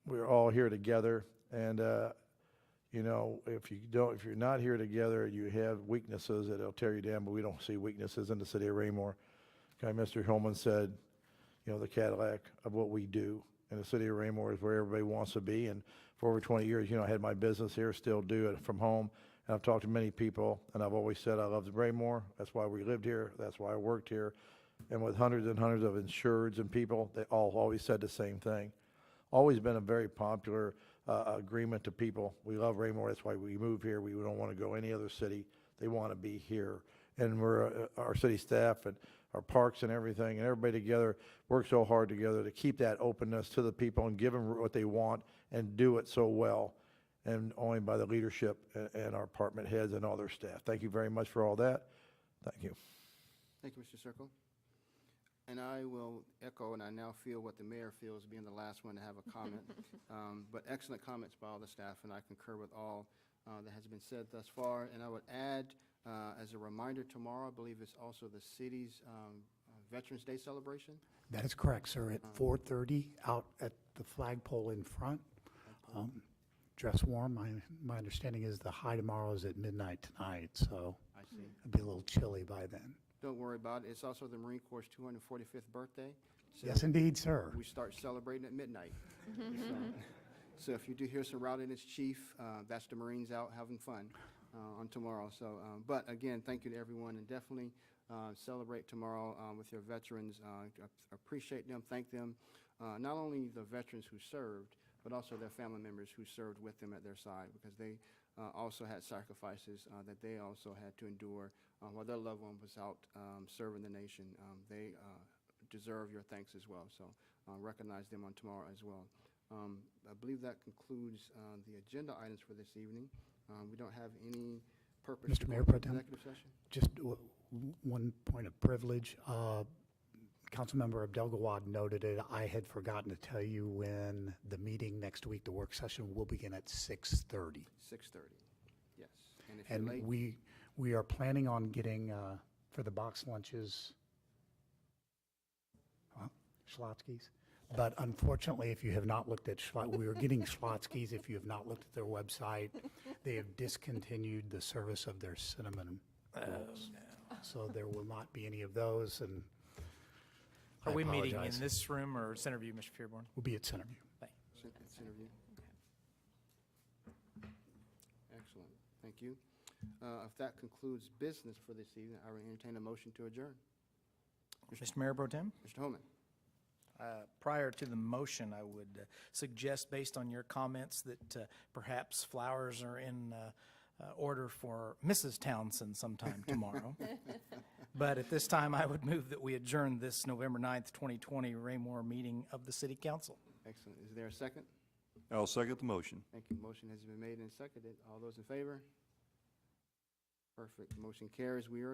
S11: We're all here together, and you know, if you're not here together, you have weaknesses that'll tear you down. But we don't see weaknesses in the city of Raymore. Okay, Mr. Hillman said, you know, the Cadillac of what we do. And the city of Raymore is where everybody wants to be. And for over 20 years, you know, I had my business here, still do it from home. And I've talked to many people, and I've always said I love Raymore. That's why we lived here. That's why I worked here. And with hundreds and hundreds of insureds and people, they all always said the same thing. Always been a very popular agreement to people. We love Raymore. That's why we move here. We don't want to go any other city. They want to be here. And we're our city staff and our parks and everything, and everybody together work so hard together to keep that openness to the people and give them what they want and do it so well, and only by the leadership and our department heads and all their staff. Thank you very much for all that. Thank you.
S1: Thank you, Mr. Circle. And I will echo, and I now feel what the mayor feels, being the last one to have a comment. But excellent comments by all the staff, and I concur with all that has been said thus far. And I would add, as a reminder, tomorrow, I believe it's also the city's Veterans Day celebration.
S7: That is correct, sir. At 4:30, out at the flagpole in front. Dress warm. My understanding is the high tomorrow is at midnight tonight, so
S1: I see.
S7: it'll be a little chilly by then.
S1: Don't worry about it. It's also the Marine Corps' 245th birthday. So
S7: Yes, indeed, sir.
S1: we start celebrating at midnight. So if you do hear some rowdiness, Chief, that's the Marines out having fun on tomorrow. So, but again, thank you to everyone, and definitely celebrate tomorrow with your veterans. Appreciate them, thank them, not only the veterans who served, but also their family members who served with them at their side, because they also had sacrifices that they also had to endure while their loved one was out serving the nation. They deserve your thanks as well. So recognize them on tomorrow as well. I believe that concludes the agenda items for this evening. We don't have any purpose
S7: Mr.
S1: to go
S7: Mayor
S1: into
S7: Pro Tem?
S1: executive session.
S7: Just one point of privilege. Councilmember Abdel Gawad noted it. I had forgotten to tell you when the meeting next week, the work session, will begin at 6:30.
S1: 6:30, yes. And if you're late,
S7: And we are planning on getting, for the box lunches, Schlotzsky's. But unfortunately, if you have not looked at, we are getting Schlotzsky's. If you have not looked at their website, they have discontinued the service of their cinnamon rolls. So there will not be any of those, and I
S6: Are we meeting
S7: apologize.
S6: in this room or Centerview, Mr. Fearborn?
S7: We'll be at Centerview.
S1: It's interview. Excellent, thank you. If that concludes business for this evening, I will entertain a motion to adjourn.
S6: Mr. Mayor Pro Tem?
S1: Mr. Holman.
S6: Prior to the motion, I would suggest, based on your comments, that perhaps flowers are in order for Mrs. Townsend sometime tomorrow. But at this time, I would move that we adjourn this November 9th, 2020 Raymore meeting of the City Council.
S1: Excellent. Is there a second?
S15: I'll second the motion.
S1: Thank you. Motion has been made and seconded. All those in favor? Perfect. Motion carries. We are